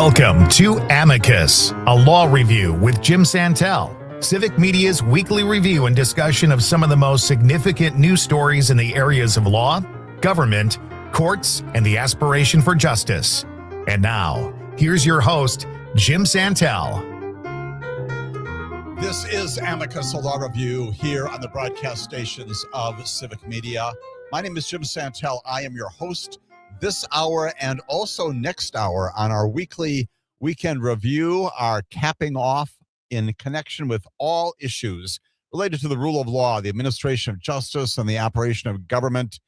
Welcome to Amicus, a law review with Jim Santelle, Civic Media's weekly review and discussion of some of the most significant news stories in the areas of law, government, courts, and the aspiration for justice. And now, here's your host, Jim Santelle. This is Amicus, a law review here on the broadcast stations of Civic Media. My name is Jim Santelle. I am your host this hour and also next hour on our weekly weekend review, our capping off in connection with all issues related to the rule of law, the administration of justice, and the operation of government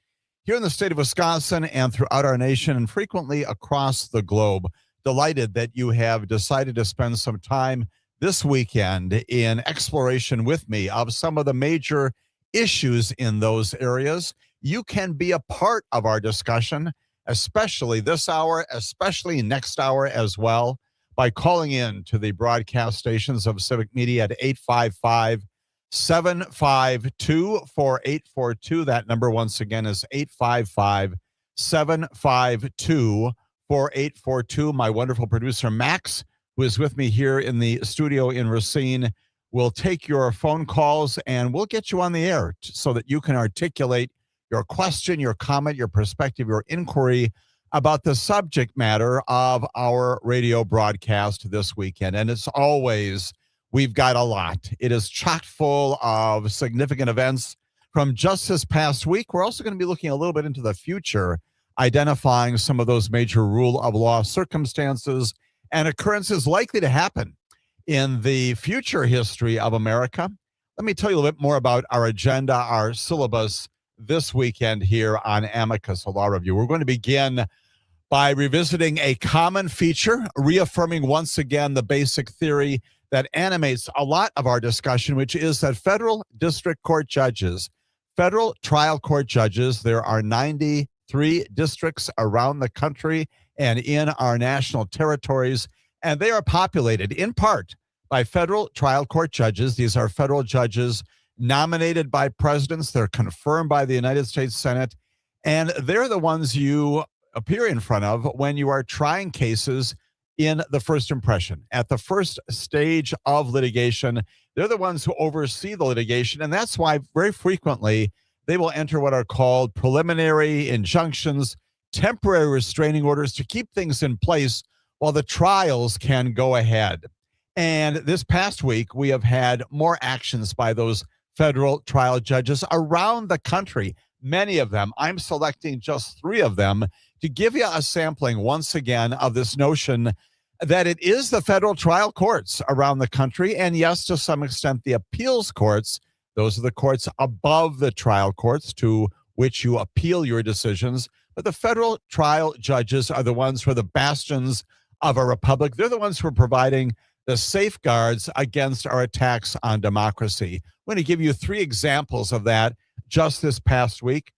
here in the state of Wisconsin and throughout our nation and frequently across the globe. Delighted that you have decided to spend some time this weekend in exploration with me of some of the major issues in those areas. You can be a part of our discussion, especially this hour, especially next hour as well, by calling in to the broadcast stations of Civic Media at 855-752-4842. That number once again is 855-752-4842. My wonderful producer, Max, who is with me here in the studio in Racine, will take your phone calls and we'll get you on the air so that you can articulate your question, your comment, your perspective, your inquiry about the subject matter of our radio broadcast this weekend. And as always, we've got a lot. It is chock full of significant events from just this past week. We're also going to be looking a little bit into the future, identifying some of those major rule of law circumstances and occurrences likely to happen in the future history of America. Let me tell you a little bit more about our agenda, our syllabus this weekend here on Amicus, a law review. We're going to begin by revisiting a common feature, reaffirming once again the basic theory that animates a lot of our discussion, which is that federal district court judges, federal trial court judges, there are 93 districts around the country and in our national territories, and they are populated in part by federal trial court judges. These are federal judges nominated by presidents. They're confirmed by the United States Senate, and they're the ones you appear in front of when you are trying cases in the first impression. At the first stage of litigation, they're the ones who oversee the litigation, and that's why very frequently they will enter what are called preliminary injunctions, temporary restraining orders to keep things in place while the trials can go ahead. And this past week, we have had more actions by those federal trial judges around the country. Many of them, I'm selecting just 3 of them to give you a sampling once again of this notion that it is the federal trial courts around the country, and yes, to some extent, the appeals courts. Those are the courts above the trial courts to which you appeal your decisions. But the federal trial judges are the ones who are the bastions of our republic. They're the ones who are providing the safeguards against our attacks on democracy. I'm going to give you 3 examples of that just this past week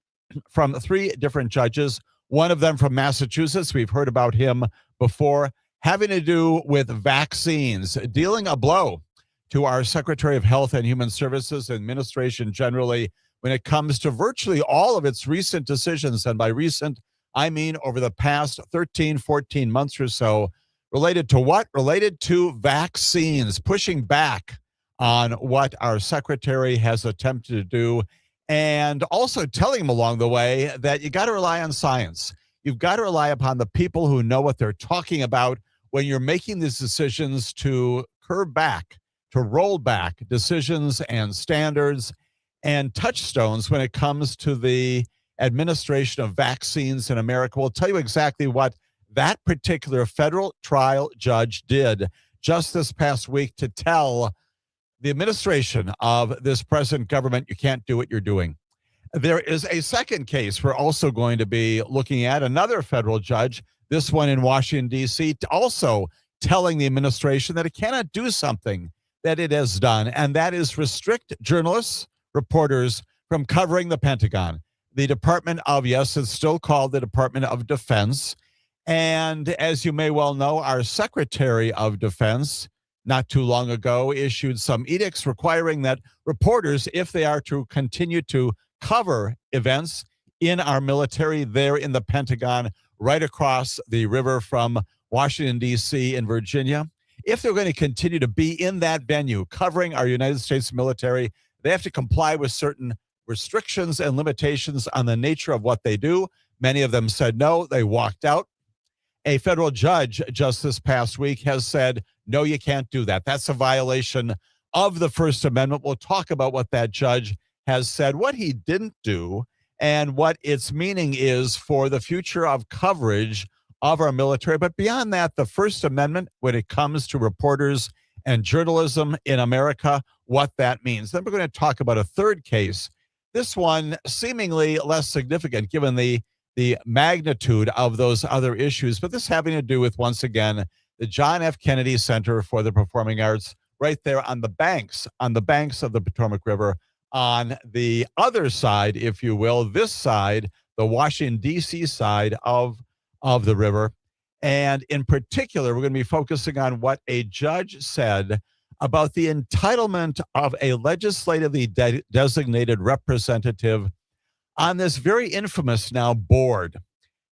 from 3 different judges. One of them from Massachusetts, we've heard about him before, having to do with vaccines, dealing a blow to our Secretary of Health and Human Services administration generally when it comes to virtually all of its recent decisions. And by recent, I mean over the past 13, 14 months or so. Related to what? Related to vaccines, pushing back on what our secretary has attempted to do, and also telling him along the way that you got to rely on science. You've got to rely upon the people who know what they're talking about when you're making these decisions to curb back, to roll back decisions and standards and touchstones when it comes to the administration of vaccines in America. We'll tell you exactly what that particular federal trial judge did just this past week to tell the administration of this present government, you can't do what you're doing. There is a second case we're also going to be looking at, another federal judge, this one in Washington, D.C., also telling the administration that it cannot do something that it has done, and that is restrict journalists, reporters from covering the Pentagon. The Department of, yes, it's still called the Department of Defense. And as you may well know, our Secretary of Defense not too long ago issued some edicts requiring that reporters, if they are to continue to cover events in our military there in the Pentagon, right across the river from Washington, D.C., and Virginia, if they're going to continue to be in that venue covering our United States military, they have to comply with certain restrictions and limitations on the nature of what they do. Many of them said no, they walked out. A federal judge just this past week has said, no, you can't do that. That's a violation of the First Amendment. We'll talk about what that judge has said, what he didn't do, and what its meaning is for the future of coverage of our military. But beyond that, the First Amendment, when it comes to reporters and journalism in America, what that means. Then we're going to talk about a third case, this one seemingly less significant given the magnitude of those other issues, but this having to do with, once again, the John F. Kennedy Center for the Performing Arts, right there on the banks of the Potomac River, on the other side, if you will, this side, the Washington, D.C. side of the river. And in particular, we're going to be focusing on what a judge said about the entitlement of a legislatively designated representative on this very infamous now board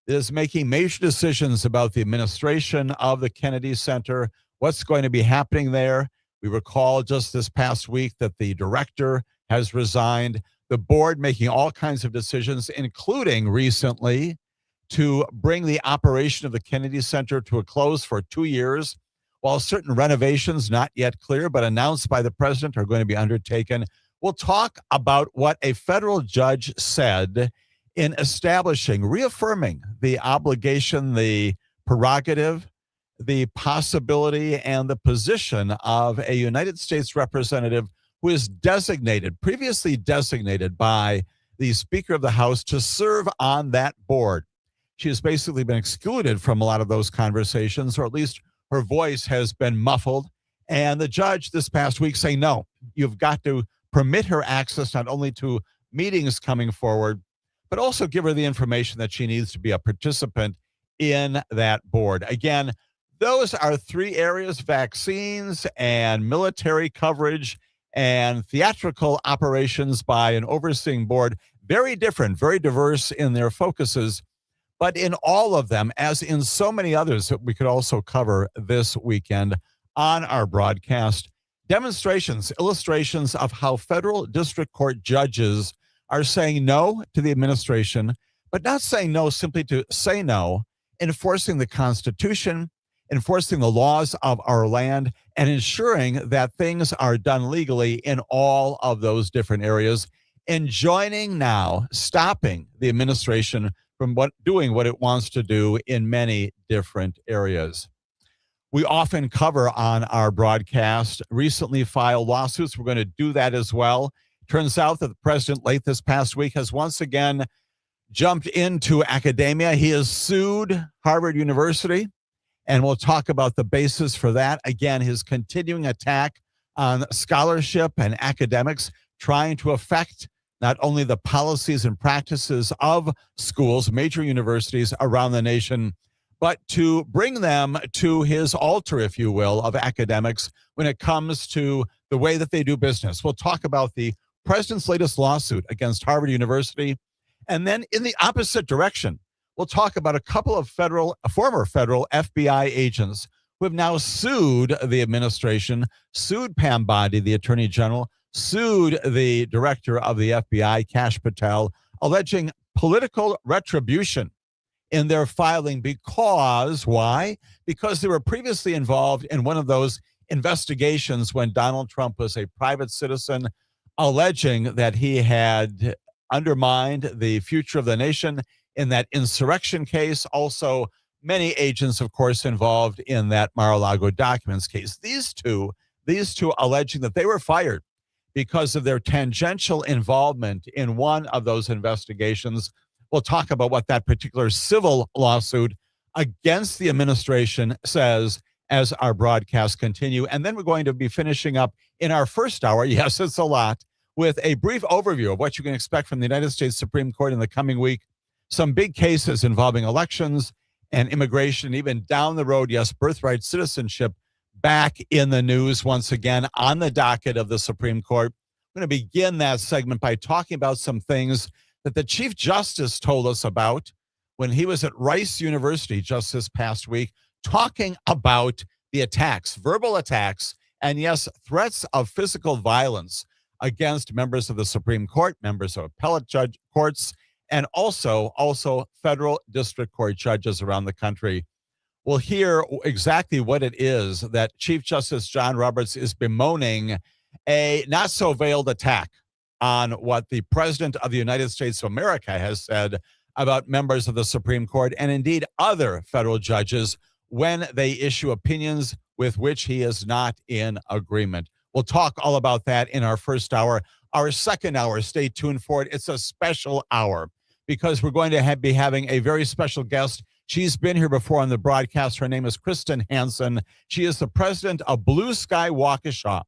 that is making major decisions about the administration of the Kennedy Center, what's going to be happening there. We recall just this past week that the director has resigned, the board making all kinds of decisions, including recently to bring the operation of the Kennedy Center to a close for 2 years, while certain renovations, not yet clear, but announced by the president, are going to be undertaken. We'll talk about what a federal judge said in establishing, reaffirming the obligation, the prerogative, the possibility, and the position of a United States representative who is previously designated by the Speaker of the House to serve on that board. She has basically been excluded from a lot of those conversations, or at least her voice has been muffled. And the judge this past week saying, no, you've got to permit her access not only to meetings coming forward, but also give her the information that she needs to be a participant in that board. Again, those are three areas: vaccines and military coverage and theatrical operations by an overseeing board. Very different, very diverse in their focuses. But in all of them, as in so many others that we could also cover this weekend on our broadcast, demonstrations, illustrations of how federal district court judges are saying no to the administration, but not saying no simply to say no, enforcing the Constitution, enforcing the laws of our land, and ensuring that things are done legally in all of those different areas, and stopping the administration from doing what it wants to do in many different areas. We often cover on our broadcast recently filed lawsuits. We're going to do that as well. Turns out that the president late this past week has once again jumped into academia. He has sued Harvard University, and we'll talk about the basis for that. Again, his continuing attack on scholarship and academics, trying to affect not only the policies and practices of schools, major universities around the nation, but to bring them to his altar, if you will, of academics when it comes to the way that they do business. We'll talk about the president's latest lawsuit against Harvard University. And then in the opposite direction, we'll talk about a couple of former federal FBI agents who have now sued the administration, sued Pam Bondi, the attorney general, sued the director of the FBI, Kash Patel, alleging political retribution in their filing because, why? Because they were previously involved in one of those investigations when Donald Trump was a private citizen, alleging that he had undermined the future of the nation in that insurrection case. Also, many agents, of course, involved in that Mar-a-Lago documents case. These two alleging that they were fired because of their tangential involvement in one of those investigations. We'll talk about what that particular civil lawsuit against the administration says as our broadcasts continue. And then we're going to be finishing up in our first hour, yes, it's a lot, with a brief overview of what you can expect from the United States Supreme Court in the coming week. Some big cases involving elections and immigration, even down the road, yes, birthright citizenship back in the news once again on the docket of the Supreme Court. I'm going to begin that segment by talking about some things that the Chief Justice told us about when he was at Rice University just this past week, talking about the attacks, verbal attacks, and yes, threats of physical violence against members of the Supreme Court, members of appellate judge courts, and also federal district court judges around the country. We'll hear exactly what it is that Chief Justice John Roberts is bemoaning, a not so veiled attack on what the President of the United States of America has said about members of the Supreme Court and indeed other federal judges when they issue opinions with which he is not in agreement. We'll talk all about that in our first hour. Our second hour, stay tuned for it. It's a special hour because we're going to be having a very special guest. She's been here before on the broadcast. Her name is Kristin Hansen. She is the president of Blue Sky Waukesha.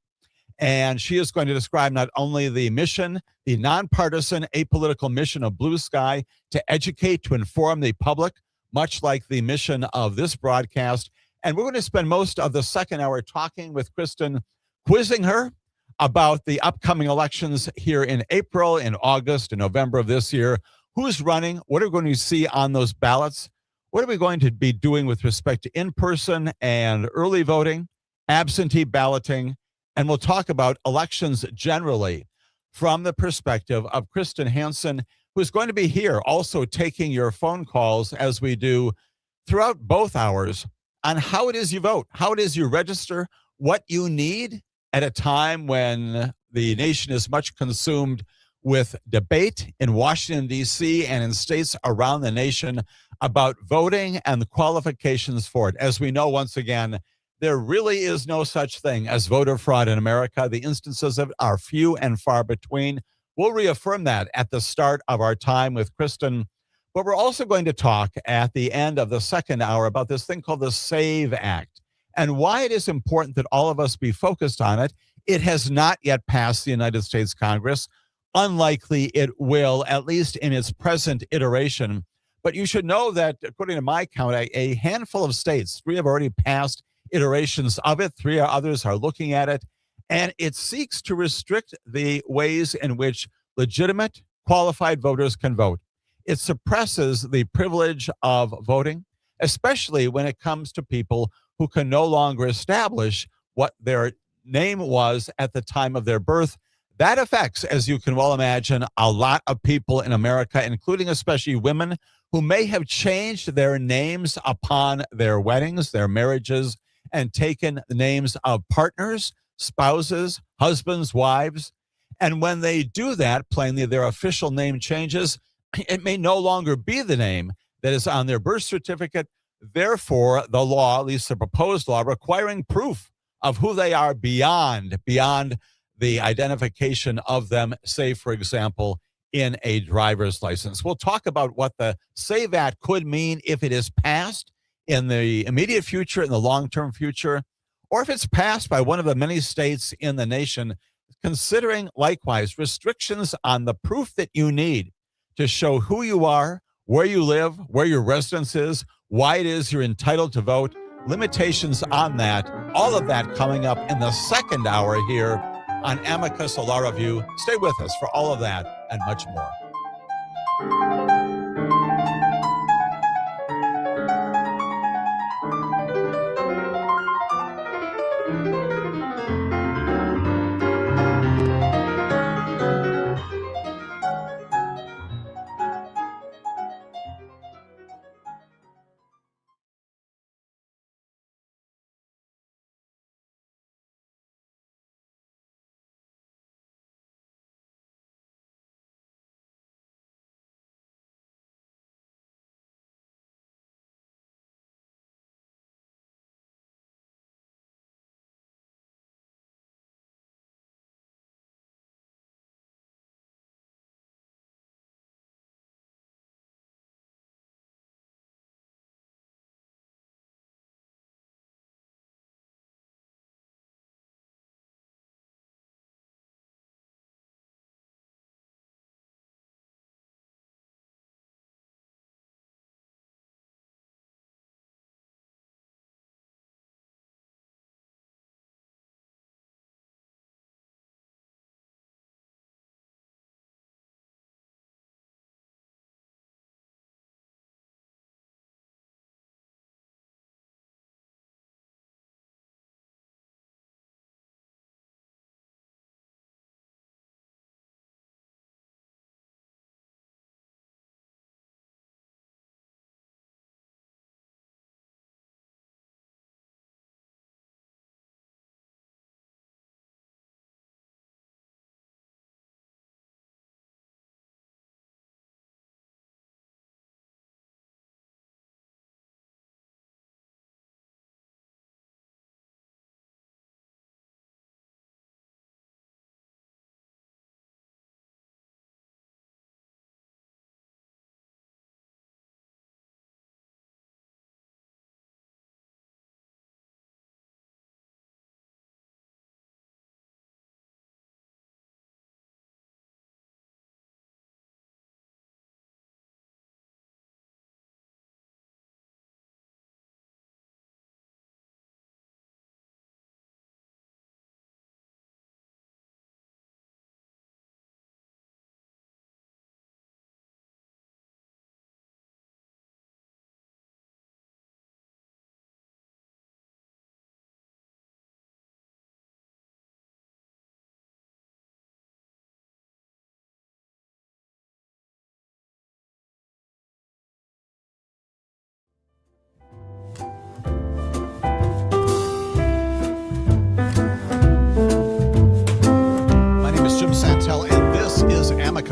And she is going to describe not only the mission, the nonpartisan, apolitical mission of Blue Sky to educate, to inform the public, much like the mission of this broadcast. And we're going to spend most of the second hour talking with Kristin, quizzing her about the upcoming elections here in April, in August, and November of this year. Who's running? What are we going to see on those ballots? What are we going to be doing with respect to in-person and early voting, absentee balloting? And we'll talk about elections generally from the perspective of Kristin Hansen, who's going to be here also taking your phone calls as we do throughout both hours on how it is you vote, how it is you register, what you need at a time when the nation is much consumed with debate in Washington, D.C. and in states around the nation about voting and the qualifications for it. As we know, once again, there really is no such thing as voter fraud in America. The instances of it are few and far between. We'll reaffirm that at the start of our time with Kristin. But we're also going to talk at the end of the second hour about this thing called the SAVE Act and why it is important that all of us be focused on it. It has not yet passed the United States Congress. Unlikely it will, at least in its present iteration. But you should know that, according to my count, a handful of states, 3 have already passed iterations of it. 3 others are looking at it. And it seeks to restrict the ways in which legitimate, qualified voters can vote. It suppresses the privilege of voting, especially when it comes to people who can no longer establish what their name was at the time of their birth. That affects, as you can well imagine, a lot of people in America, including especially women who may have changed their names upon their weddings, their marriages, and taken the names of partners, spouses, husbands, wives. And when they do that, plainly their official name changes. It may no longer be the name that is on their birth certificate. Therefore, the law, at least the proposed law, requiring proof of who they are beyond the identification of them, say, for example, in a driver's license. We'll talk about what the SAVE Act could mean if it is passed in the immediate future, in the long-term future, or if it's passed by one of the many states in the nation, considering likewise restrictions on the proof that you need to show who you are, where you live, where your residence is, why it is you're entitled to vote, limitations on that, all of that coming up in the second hour here on Amicus, a Law Review. Stay with us for all of that and much more.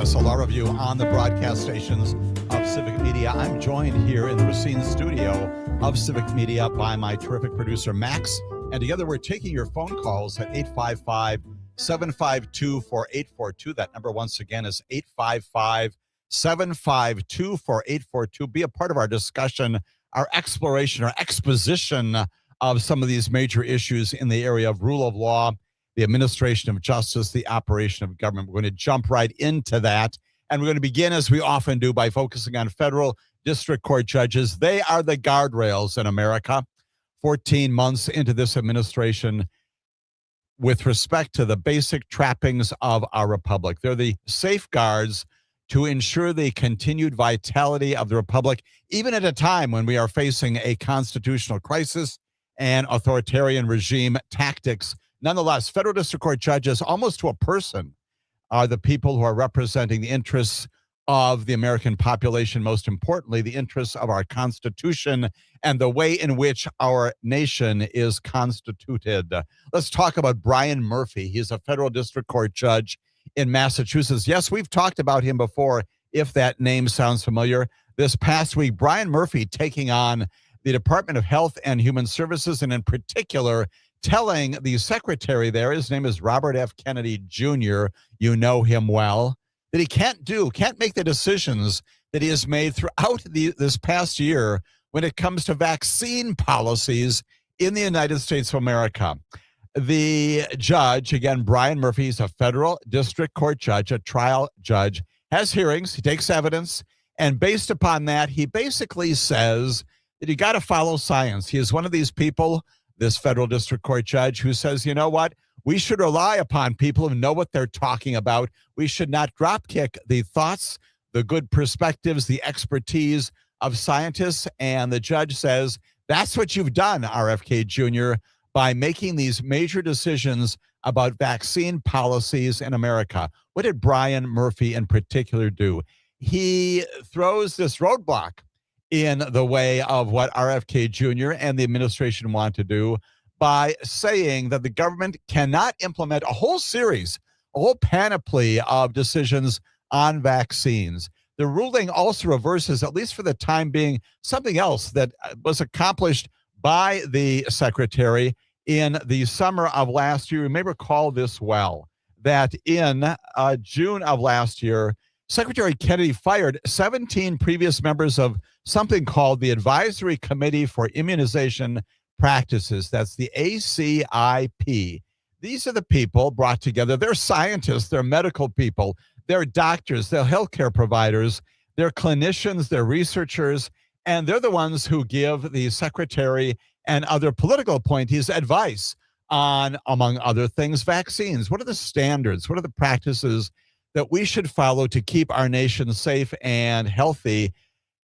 Amicus, a law review on the broadcast stations of Civic Media. I'm joined here in the Racine studio of Civic Media by my terrific producer, Max. And together we're taking your phone calls at 855-752-4842. That number once again is 855-752-4842. Be a part of our discussion, our exploration, our exposition of some of these major issues in the area of rule of law, the administration of justice, the operation of government. We're going to jump right into that. And we're going to begin, as we often do, by focusing on federal district court judges. They are the guardrails in America. 14 months into this administration, with respect to the basic trappings of our republic. They're the safeguards to ensure the continued vitality of the republic, even at a time when we are facing a constitutional crisis and authoritarian regime tactics. Nonetheless, federal district court judges, almost to a person, are the people who are representing the interests of the American population, most importantly, the interests of our Constitution and the way in which our nation is constituted. Let's talk about Brian Murphy. He's a federal district court judge in Massachusetts. Yes, we've talked about him before, if that name sounds familiar. This past week, Brian Murphy taking on the Department of Health and Human Services, and in particular, telling the secretary there, his name is Robert F. Kennedy Jr., you know him well, that he can't make the decisions that he has made throughout this past year when it comes to vaccine policies in the United States of America. The judge, again, Brian Murphy, is a federal district court judge, a trial judge, has hearings, he takes evidence, and based upon that, he basically says that you got to follow science. He is one of these people, this federal district court judge, who says, you know what? We should rely upon people who know what they're talking about. We should not dropkick the thoughts, the good perspectives, the expertise of scientists. And the judge says, that's what you've done, RFK Jr., by making these major decisions about vaccine policies in America. What did Brian Murphy in particular do? He throws this roadblock in the way of what RFK Jr. and the administration want to do by saying that the government cannot implement a whole panoply of decisions on vaccines. The ruling also reverses, at least for the time being, something else that was accomplished by the secretary in the summer of last year. You may recall this well, that in June of last year, Secretary Kennedy fired 17 previous members of something called the Advisory Committee for Immunization Practices. That's the ACIP. These are the people brought together. They're scientists, they're medical people, they're doctors, they're healthcare providers, they're clinicians, they're researchers, and they're the ones who give the secretary and other political appointees advice on, among other things, vaccines. What are the standards? What are the practices that we should follow to keep our nation safe and healthy?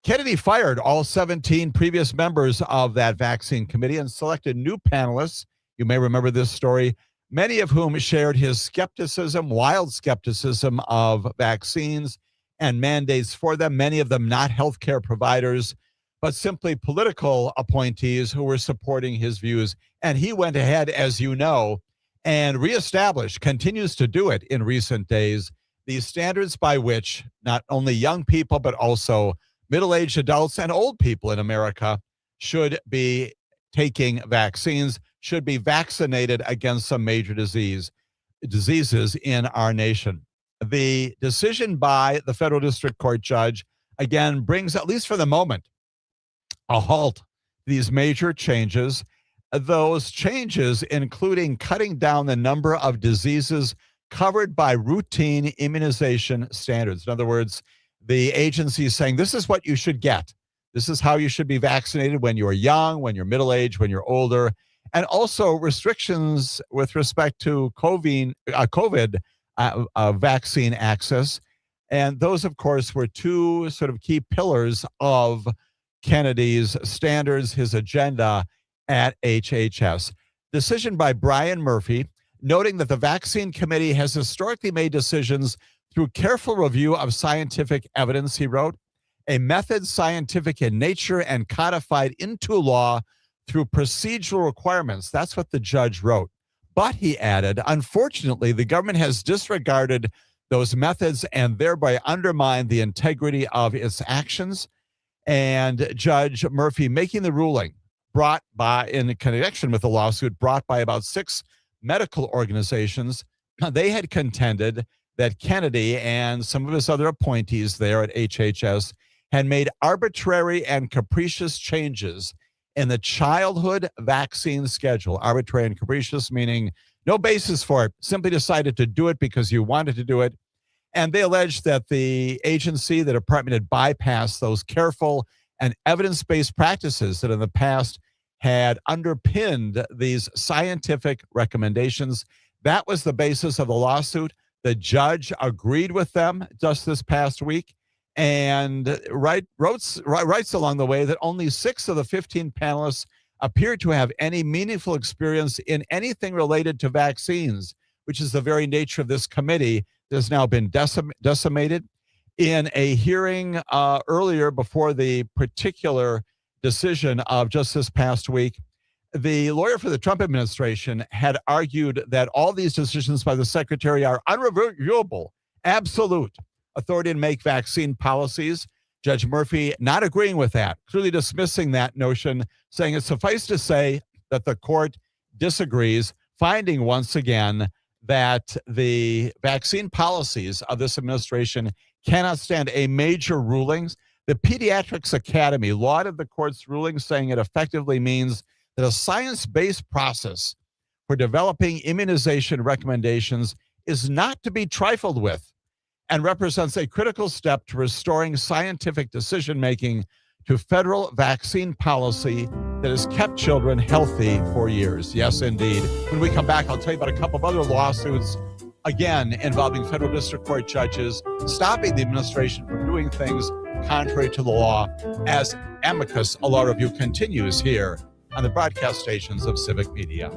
Kennedy fired all 17 previous members of that vaccine committee and selected new panelists. You may remember this story, many of whom shared his skepticism, wild skepticism of vaccines and mandates for them, many of them not healthcare providers, but simply political appointees who were supporting his views. And he went ahead, as you know, and reestablished, continues to do it in recent days, these standards by which not only young people, but also middle-aged adults and old people in America should be taking vaccines, should be vaccinated against some major diseases in our nation. The decision by the federal district court judge, again, brings, at least for the moment, a halt to these major changes. Those changes including cutting down the number of diseases covered by routine immunization standards. In other words, the agency is saying this is what you should get. This is how you should be vaccinated when you're young, when you're middle-aged, when you're older. And also restrictions with respect to COVID vaccine access. And those, of course, were two sort of key pillars of Kennedy's standards, his agenda at HHS. Decision by Brian Murphy, noting that the vaccine committee has historically made decisions through careful review of scientific evidence, he wrote, a method scientific in nature and codified into law through procedural requirements. That's what the judge wrote. But he added, unfortunately, the government has disregarded those methods and thereby undermine the integrity of its actions. And Judge Murphy making the ruling brought by, in connection with the lawsuit brought by about 6 medical organizations, they had contended that Kennedy and some of his other appointees there at HHS had made arbitrary and capricious changes in the childhood vaccine schedule. Arbitrary and capricious meaning no basis for it, simply decided to do it because you wanted to do it. And they alleged that the agency, the department, had bypassed those careful and evidence-based practices that in the past had underpinned these scientific recommendations. That was the basis of the lawsuit. The judge agreed with them just this past week and writes along the way that only 6 of the 15 panelists appear to have any meaningful experience in anything related to vaccines, which is the very nature of this committee that has now been decimated. In a hearing earlier before the particular decision of just this past week, the lawyer for the Trump administration had argued that all these decisions by the secretary are unreviewable, absolute authority to make vaccine policies. Judge Murphy not agreeing with that, clearly dismissing that notion, saying it suffice to say that the court disagrees, finding once again that the vaccine policies of this administration cannot stand a major rulings. The Pediatrics Academy lauded the court's ruling, saying it effectively means that a science-based process for developing immunization recommendations is not to be trifled with and represents a critical step to restoring scientific decision-making to federal vaccine policy that has kept children healthy for years. Yes, indeed. When we come back, I'll tell you about a couple of other lawsuits, again, involving federal district court judges, stopping the administration from doing things contrary to the law, as Amicus, a law review, continues here on the broadcast stations of Civic Media.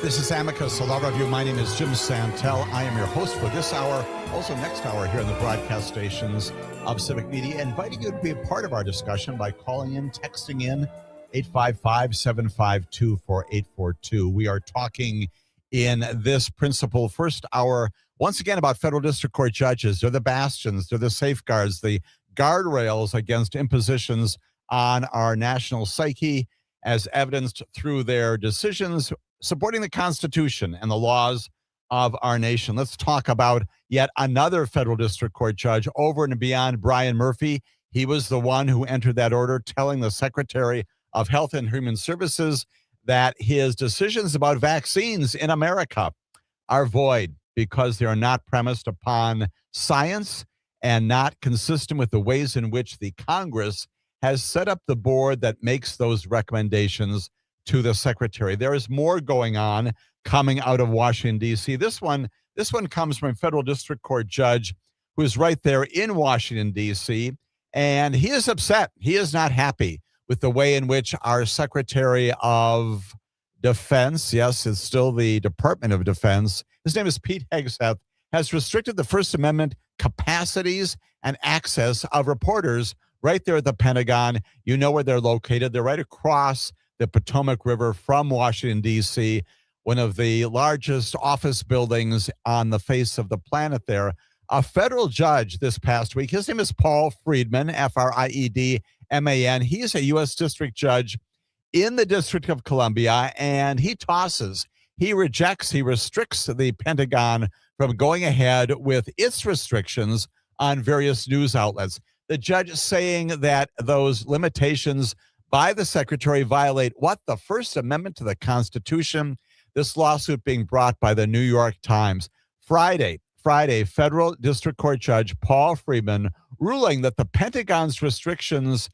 This is Amicus, a law review. My name is Jim Santelle. I am your host for this hour, also next hour here on the broadcast stations of Civic Media, inviting you to be a part of our discussion by calling in, texting in 855-752-4842. We are talking in this principal first hour, once again, about federal district court judges. They're the bastions, they're the safeguards, the guardrails against impositions on our national psyche, as evidenced through their decisions supporting the Constitution and the laws of our nation. Let's talk about yet another federal district court judge over and beyond Brian Murphy. He was the one who entered that order telling the Secretary of Health and Human Services that his decisions about vaccines in America are void because they are not premised upon science and not consistent with the ways in which the Congress has set up the board that makes those recommendations to the Secretary. There is more going on coming out of Washington, D.C. This one comes from a federal district court judge who is right there in Washington, D.C., and he is upset. He is not happy with the way in which our Secretary of Defense, yes, it's still the Department of Defense, his name is Pete Hegseth, has restricted the First Amendment capacities and access of reporters right there at the Pentagon. You know where they're located. They're right across the Potomac River from Washington, D.C., one of the largest office buildings on the face of the planet there. A federal judge this past week, his name is Paul Friedman, Friedman. He is a U.S. district judge in the District of Columbia, and he restricts the Pentagon from going ahead with its restrictions on various news outlets. The judge saying that those limitations by the Secretary violate what? The First Amendment to the Constitution. This lawsuit being brought by the New York Times. Friday, federal district court judge Paul Friedman ruling that the Pentagon's restrictions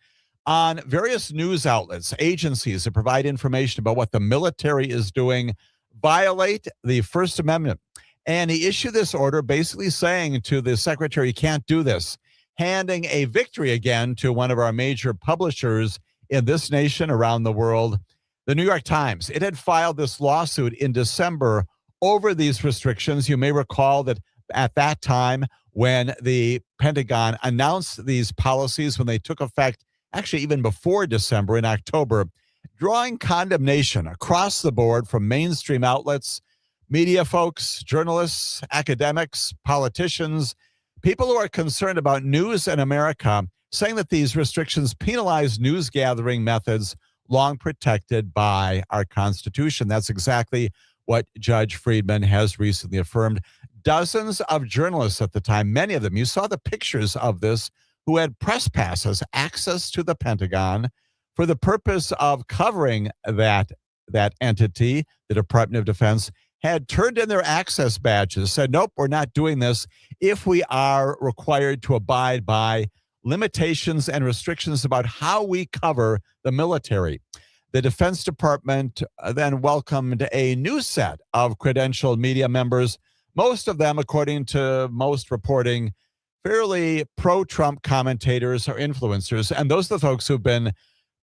on various news outlets, agencies that provide information about what the military is doing, violate the First Amendment. And he issued this order basically saying to the Secretary, you can't do this, handing a victory again to one of our major publishers in this nation, around the world, the New York Times. It had filed this lawsuit in December over these restrictions. You may recall that at that time, when the Pentagon announced these policies, when they took effect, actually even before December, in October, drawing condemnation across the board from mainstream outlets, media folks, journalists, academics, politicians, people who are concerned about news in America, saying that these restrictions penalize news gathering methods long protected by our Constitution. That's exactly what Judge Friedman has recently affirmed. Dozens of journalists at the time, many of them, you saw the pictures of this, who had press passes, access to the Pentagon for the purpose of covering that entity, the Department of Defense, had turned in their access badges, said, nope, we're not doing this if we are required to abide by limitations and restrictions about how we cover the military. The Defense Department then welcomed a new set of credentialed media members, most of them, according to most reporting, fairly pro-Trump commentators or influencers. And those are the folks who've been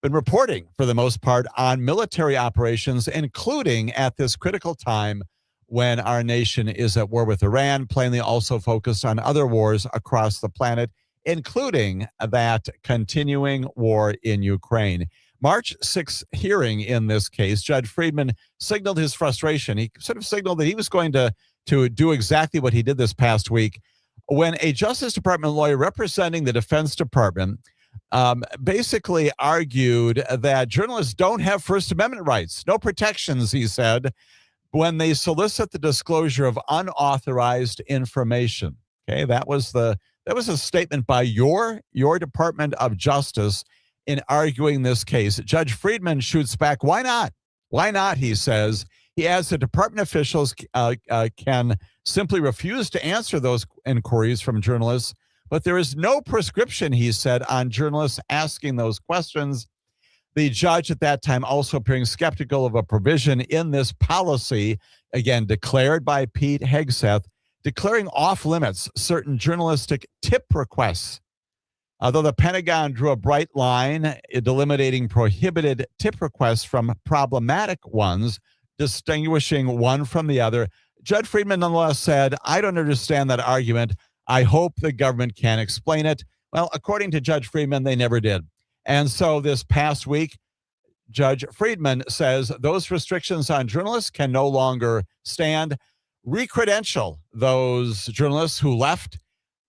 reporting, for the most part, on military operations, including at this critical time when our nation is at war with Iran, plainly also focused on other wars across the planet, including that continuing war in Ukraine. March 6th hearing in this case, Judge Friedman signaled his frustration. He sort of signaled that he was going to do exactly what he did this past week when a Justice Department lawyer representing the Defense Department basically argued that journalists don't have First Amendment rights, no protections, he said, when they solicit the disclosure of unauthorized information. Okay, that was a statement by your Department of Justice in arguing this case. Judge Friedman shoots back. Why not? Why not, he says. He adds that department officials can simply refuse to answer those inquiries from journalists, but there is no prescription, he said, on journalists asking those questions. The judge at that time also appearing skeptical of a provision in this policy, again, declared by Pete Hegseth, declaring off limits certain journalistic tip requests. Although the Pentagon drew a bright line delimiting prohibited tip requests from problematic ones, distinguishing one from the other. Judge Friedman nonetheless said, I don't understand that argument. I hope the government can explain it. Well, according to Judge Friedman, they never did. And so this past week, Judge Friedman says those restrictions on journalists can no longer stand. Recredential those journalists who left,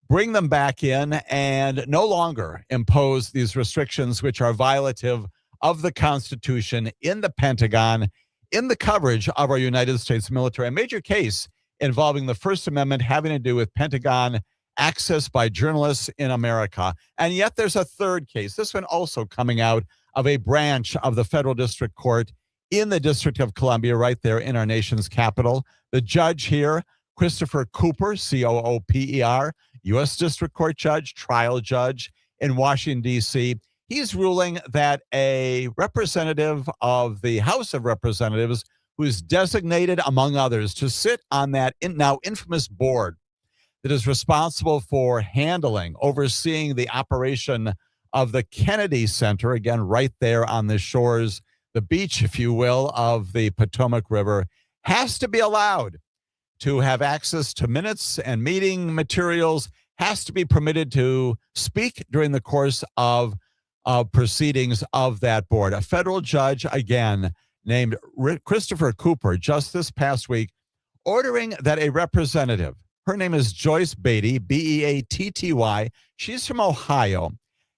bring them back in, and no longer impose these restrictions, which are violative of the Constitution, in the Pentagon, in the coverage of our United States military. A major case involving the First Amendment having to do with Pentagon access by journalists in America. And yet there's a third case, this one also coming out of a branch of the federal district court in the District of Columbia, right there in our nation's capital. The judge here, Christopher Cooper, C-O-O-P-E-R, U.S. District Court judge, trial judge in Washington, D.C., he's ruling that a representative of the House of Representatives who's designated, among others, to sit on that now infamous board that is responsible for handling, overseeing the operation of the Kennedy Center, again, right there on the shores, the beach, if you will, of the Potomac River, has to be allowed to have access to minutes and meeting materials, has to be permitted to speak during the course of proceedings of that board. A federal judge, again, named Christopher Cooper, just this past week, ordering that a representative, her name is Joyce Beatty, B-E-A-T-T-Y, she's from Ohio,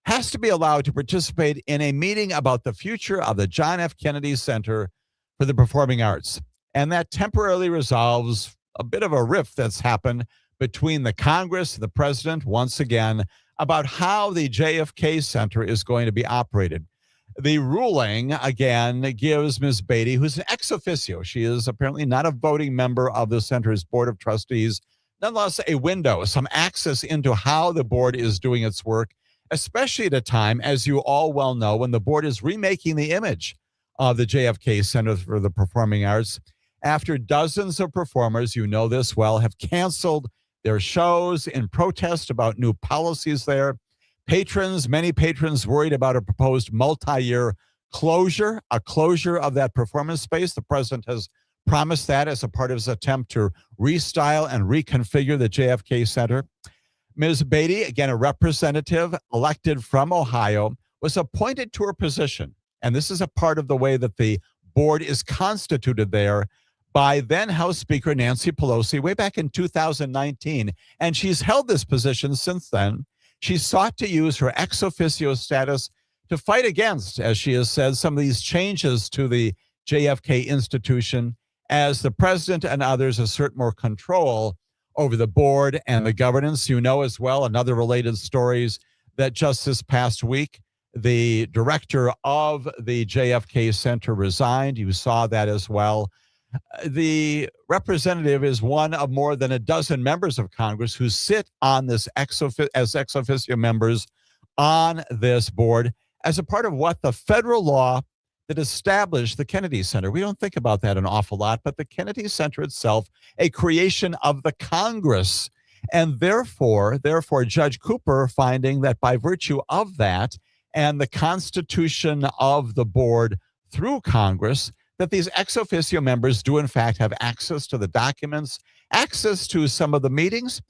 has to be allowed to participate in a meeting about the future of the John F. Kennedy Center for the Performing Arts. And that temporarily resolves a bit of a rift that's happened between the Congress and the president, once again, about how the JFK Center is going to be operated. The ruling, again, gives Ms. Beatty, who's an ex officio, she is apparently not a voting member of the center's board of trustees, nonetheless a window, some access into how the board is doing its work, especially at a time, as you all well know, when the board is remaking the image of the JFK Center for the Performing Arts after dozens of performers, you know this well, have canceled their shows in protest about new policies there. Patrons, many patrons worried about a proposed multi-year closure, a closure of that performance space. The president has promised that as a part of his attempt to restyle and reconfigure the JFK Center. Ms. Beatty, again, a representative elected from Ohio, was appointed to her position. And this is a part of the way that the board is constituted there by then House Speaker Nancy Pelosi way back in 2019. And she's held this position since then. She sought to use her ex officio status to fight against, as she has said, some of these changes to the JFK institution as the president and others assert more control over the board and the governance. You know as well, another related stories that just this past week, the director of the JFK Center resigned. You saw that as well. The representative is one of more than a dozen members of Congress who sit on this as ex officio members on this board as a part of what the federal law that established the Kennedy Center. We don't think about that an awful lot, but the Kennedy Center itself, a creation of the Congress. And therefore, Judge Cooper finding that by virtue of that and the constitution of the board through Congress, that these ex officio members do in fact have access to the documents, access to some of the meetings.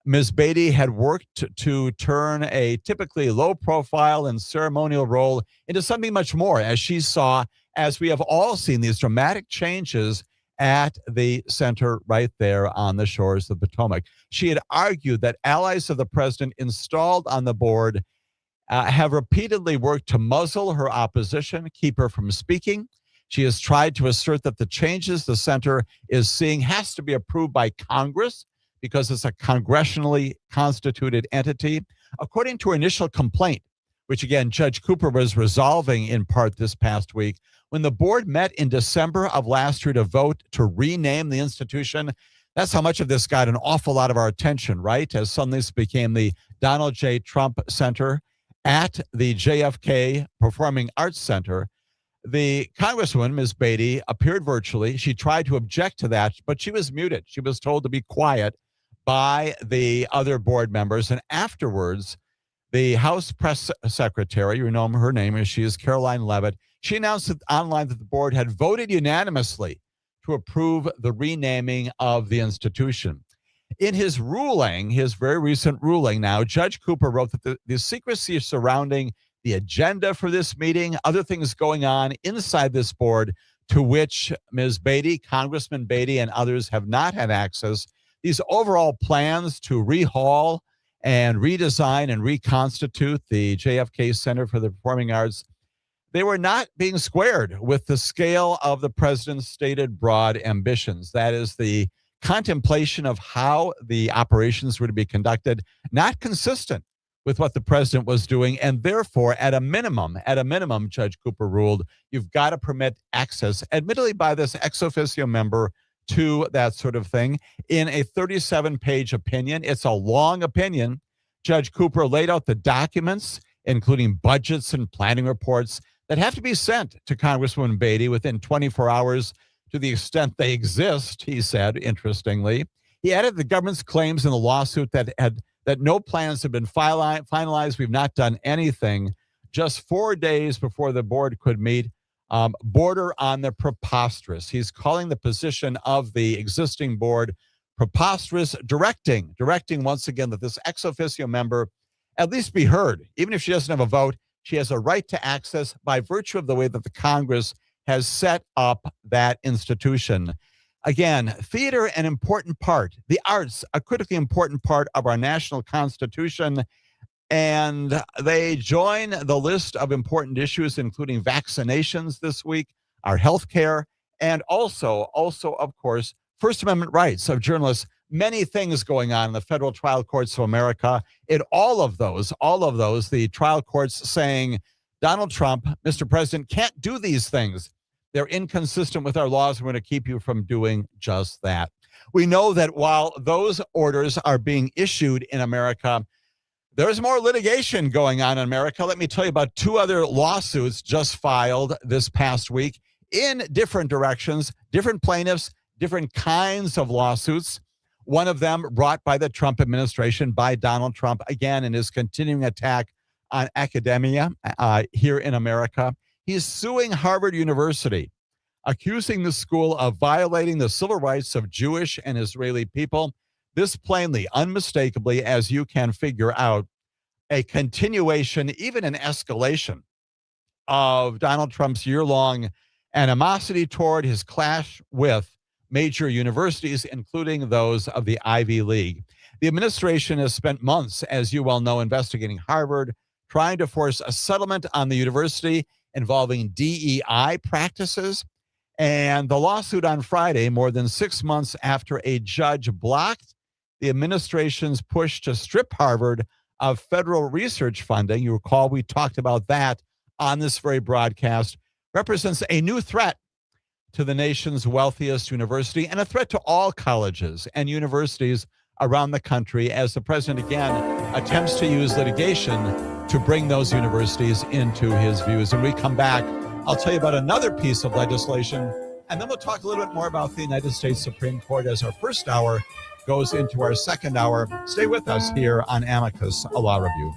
Ms. Beatty had worked to turn a typically low profile and ceremonial role into something much more, as she saw, as we have all seen, these dramatic changes at the center right there on the shores of the Potomac. She had argued that allies of the president installed on the board have repeatedly worked to muzzle her opposition, keep her from speaking. She has tried to assert that the changes the center is seeing has to be approved by Congress because it's a congressionally constituted entity. According to her initial complaint, which again, Judge Cooper was resolving in part this past week, when the board met in December of last year to vote to rename the institution, that's how much of this got an awful lot of our attention, right? As suddenly this became the Donald J. Trump Center at the JFK Performing Arts Center. The Congresswoman, Ms. Beatty, appeared virtually. She tried to object to that, but she was muted. She was told to be quiet by the other board members. And afterwards, the House press secretary, you know her name, she is Caroline Levitt, she announced online that the board had voted unanimously to approve the renaming of the institution. In his ruling, his very recent ruling now, Judge Cooper wrote that the secrecy surrounding the agenda for this meeting, other things going on inside this board to which Ms. Beatty, Congressman Beatty, and others have not had access, these overall plans to rehaul and redesign and reconstitute the JFK Center for the Performing Arts, they were not being squared with the scale of the president's stated broad ambitions. That is the contemplation of how the operations were to be conducted, not consistent with what the president was doing. And therefore, at a minimum, Judge Cooper ruled, you've got to permit access, admittedly by this ex officio member, to that sort of thing. In a 37-page opinion, it's a long opinion. Judge Cooper laid out the documents, including budgets and planning reports, that have to be sent to Congresswoman Beatty within 24 hours to the extent they exist, he said, interestingly. He added the government's claims in the lawsuit that no plans have been finalized. We've not done anything. Just 4 days before the board could meet, border on the preposterous. He's calling the position of the existing board preposterous, directing once again that this ex officio member at least be heard. Even if she doesn't have a vote, she has a right to access by virtue of the way that the Congress has set up that institution. Again, theater, an important part. The arts, a critically important part of our national constitution. And they join the list of important issues, including vaccinations this week, our health care, and also, of course, First Amendment rights of journalists. Many things going on in the federal trial courts of America. In all of those, the trial courts saying, Donald Trump, Mr. President, can't do these things. They're inconsistent with our laws. We're going to keep you from doing just that. We know that while those orders are being issued in America, there's more litigation going on in America. Let me tell you about 2 other lawsuits just filed this past week in different directions, different plaintiffs, different kinds of lawsuits. One of them brought by the Trump administration, by Donald Trump, again, in his continuing attack on academia here in America. He's suing Harvard University, accusing the school of violating the civil rights of Jewish and Israeli people. This plainly, unmistakably, as you can figure out, a continuation, even an escalation of Donald Trump's year-long animosity toward his clash with major universities, including those of the Ivy League. The administration has spent months, as you well know, investigating Harvard, trying to force a settlement on the university involving DEI practices. And the lawsuit on Friday, more than 6 months after a judge blocked the administration's push to strip Harvard of federal research funding, you recall we talked about that on this very broadcast, represents a new threat to the nation's wealthiest university and a threat to all colleges and universities around the country as the president again attempts to use litigation to bring those universities into his views. And when we come back, I'll tell you about another piece of legislation, and then we'll talk a little bit more about the United States Supreme Court as our first hour goes into our second hour. Stay with us here on Amicus, a law review.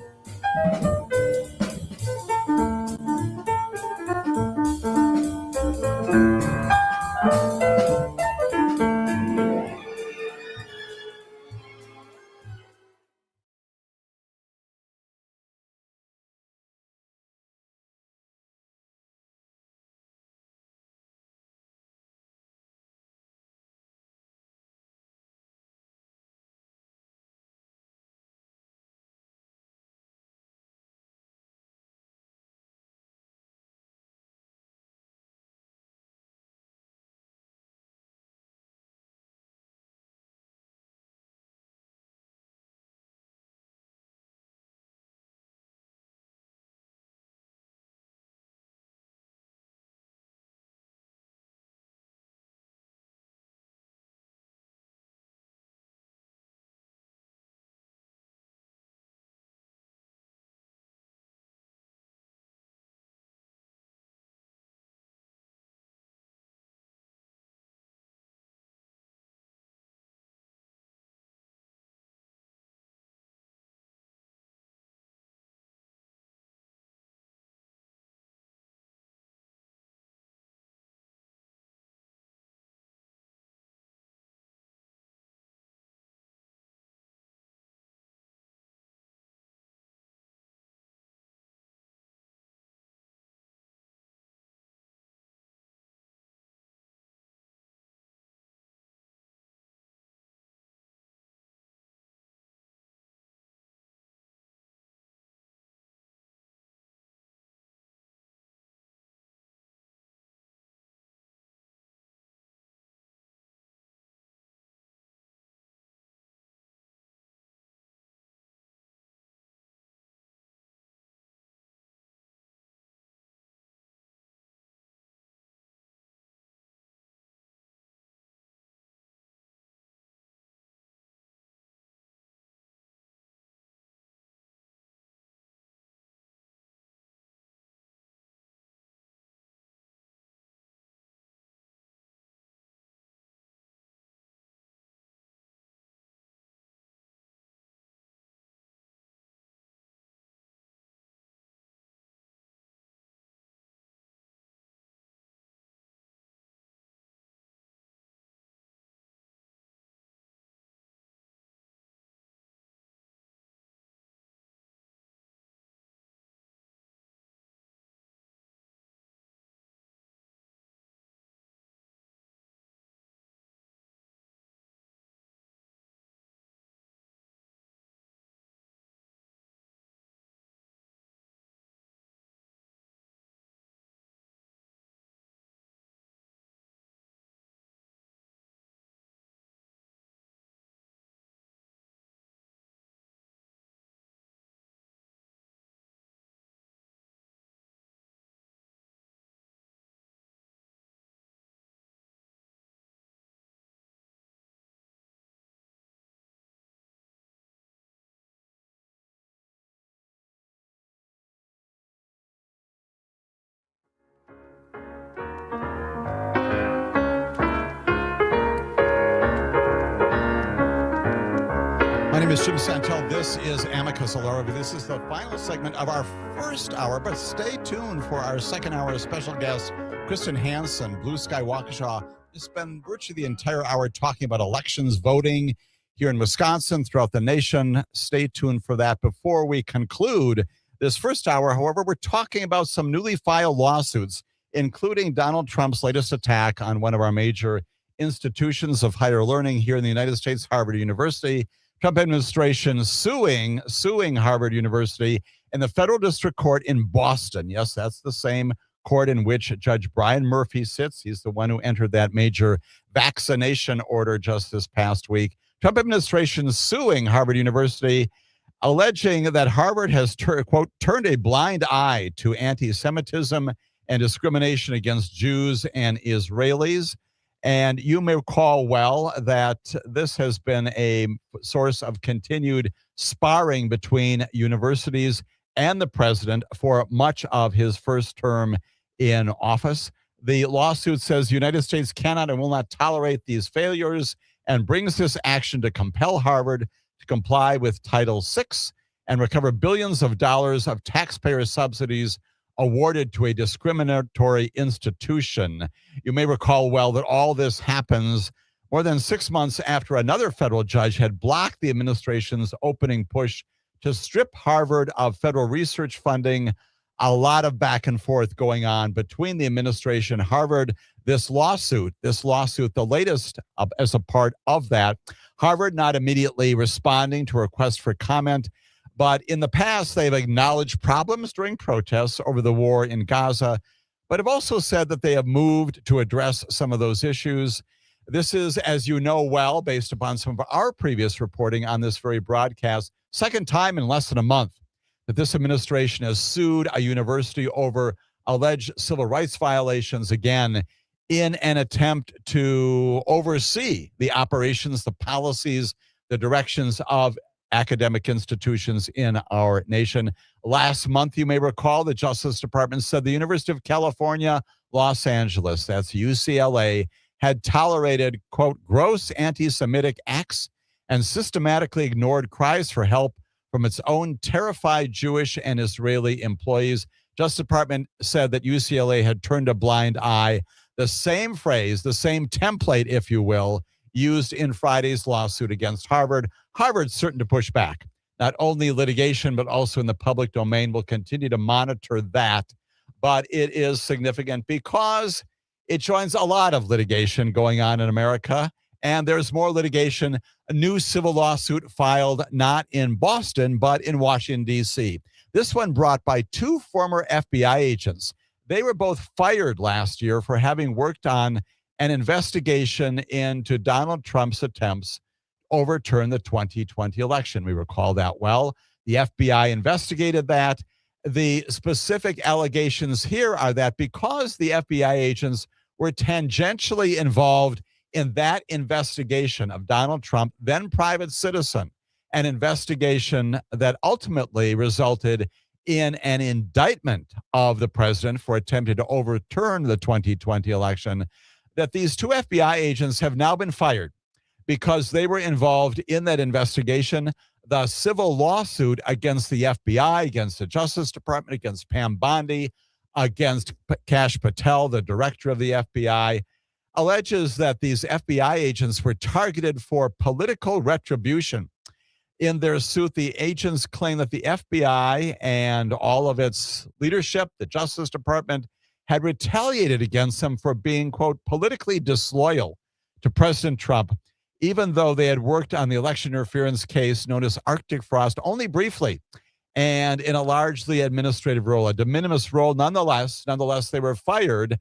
name is Jim Santelle. This is Amicus. This is the final segment of our first hour, but stay tuned for our second hour. Special guest, Kristin Hansen, Blue Sky Waukesha, has spent virtually the entire hour talking about elections, voting here in Wisconsin, throughout the nation. Stay tuned for that. Before we conclude this first hour, however, we're talking about some newly filed lawsuits, including Donald Trump's latest attack on one of our major institutions of higher learning here in the United States, Harvard University. Trump administration suing Harvard University in the federal district court in Boston. Yes, that's the same court in which Judge Brian Murphy sits. He's the one who entered that major vaccination order just this past week. Trump administration suing Harvard University, alleging that Harvard has, quote, turned a blind eye to anti-Semitism and discrimination against Jews and Israelis. And you may recall well that this has been a source of continued sparring between universities and the president for much of his first term in office. The lawsuit says the United States cannot and will not tolerate these failures and brings this action to compel Harvard to comply with Title VI and recover billions of dollars of taxpayer subsidies awarded to a discriminatory institution. You may recall well that all this happens more than 6 months after another federal judge had blocked the administration's opening push to strip Harvard of federal research funding. A lot of back and forth going on between the administration and Harvard. This lawsuit, the latest as a part of that, Harvard not immediately responding to a request for comment. But in the past, they've acknowledged problems during protests over the war in Gaza, but have also said that they have moved to address some of those issues. This is, as you know well, based upon some of our previous reporting on this very broadcast, second time in less than a month that this administration has sued a university over alleged civil rights violations, again, in an attempt to oversee the operations, the policies, the directions of academic institutions in our nation. Last month, you may recall, the Justice Department said the University of California, Los Angeles, that's UCLA, had tolerated, quote, gross anti-Semitic acts and systematically ignored cries for help from its own terrified Jewish and Israeli employees. Justice Department said that UCLA had turned a blind eye. The same phrase, the same template, if you will, used in Friday's lawsuit against Harvard. Harvard's certain to push back. Not only litigation, but also in the public domain. We'll continue to monitor that. But it is significant because it joins a lot of litigation going on in America. And there's more litigation, a new civil lawsuit filed not in Boston, but in Washington, D.C. This one brought by two former FBI agents. They were both fired last year for having worked on an investigation into Donald Trump's attempts to overturn the 2020 election. We recall that well. The FBI investigated that. The specific allegations here are that because the FBI agents were tangentially involved in that investigation of Donald Trump, then private citizen, an investigation that ultimately resulted in an indictment of the president for attempting to overturn the 2020 election, that these two FBI agents have now been fired because they were involved in that investigation. The civil lawsuit against the FBI, against the Justice Department, against Pam Bondi, against Kash Patel, the director of the FBI, alleges that these FBI agents were targeted for political retribution. In their suit, the agents claim that the FBI and all of its leadership, the Justice Department, had retaliated against them for being, quote, politically disloyal to President Trump, even though they had worked on the election interference case known as Arctic Frost only briefly and in a largely administrative role, a de minimis role. Nonetheless, they were fired,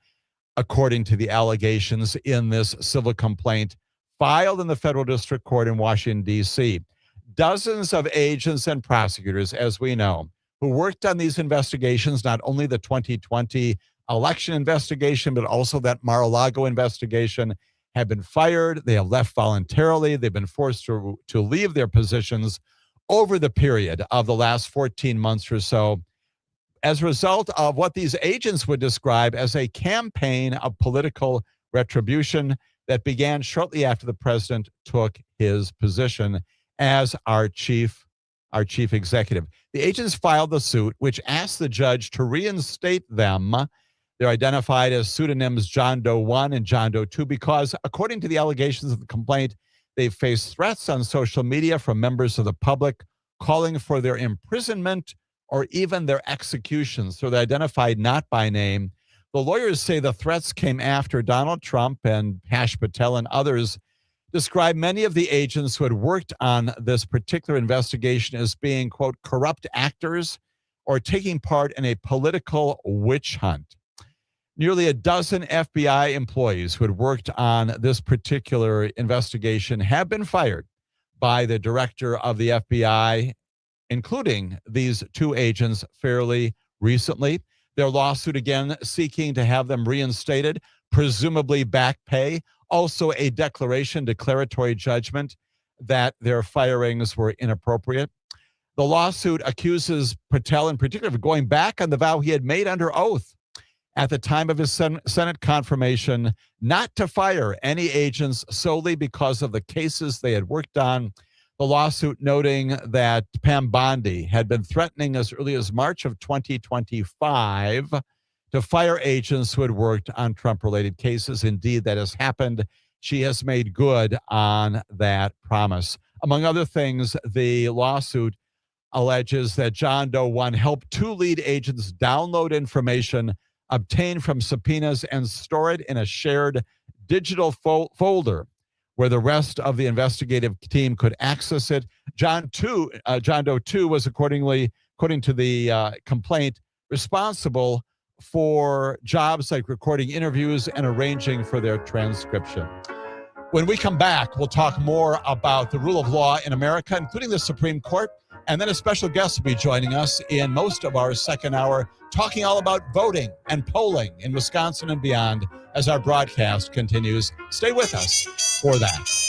according to the allegations in this civil complaint filed in the federal district court in Washington, D.C. Dozens of agents and prosecutors, as we know, who worked on these investigations, not only the 2020 election investigation, but also that Mar-a-Lago investigation, have been fired. They have left voluntarily. They've been forced to leave their positions over the period of the last 14 months or so as a result of what these agents would describe as a campaign of political retribution that began shortly after the president took his position as our chief executive. The agents filed the suit, which asked the judge to reinstate them. They're identified as pseudonyms John Doe 1 and John Doe 2 because, according to the allegations of the complaint, they faced threats on social media from members of the public calling for their imprisonment or even their execution. So they're identified not by name. The lawyers say the threats came after Donald Trump and Pash Patel and others described many of the agents who had worked on this particular investigation as being, quote, corrupt actors or taking part in a political witch hunt. Nearly a dozen FBI employees who had worked on this particular investigation have been fired by the director of the FBI, including these two agents fairly recently. Their lawsuit again seeking to have them reinstated, presumably back pay, also a declaratory judgment that their firings were inappropriate. The lawsuit accuses Patel in particular of going back on the vow he had made under oath at the time of his Senate confirmation not to fire any agents solely because of the cases they had worked on. The lawsuit noting that Pam Bondi had been threatening as early as March of 2025 to fire agents who had worked on Trump-related cases. Indeed, that has happened. She has made good on that promise. Among other things, the lawsuit alleges that John Doe 1 helped two lead agents download information obtained from subpoenas and store it in a shared digital folder where the rest of the investigative team could access it. John Doe 2 was according to the complaint, responsible for jobs like recording interviews and arranging for their transcription. When we come back, we'll talk more about the rule of law in America, including the Supreme Court, and then a special guest will be joining us in most of our second hour, talking all about voting and polling in Wisconsin and beyond as our broadcast continues. Stay with us for that.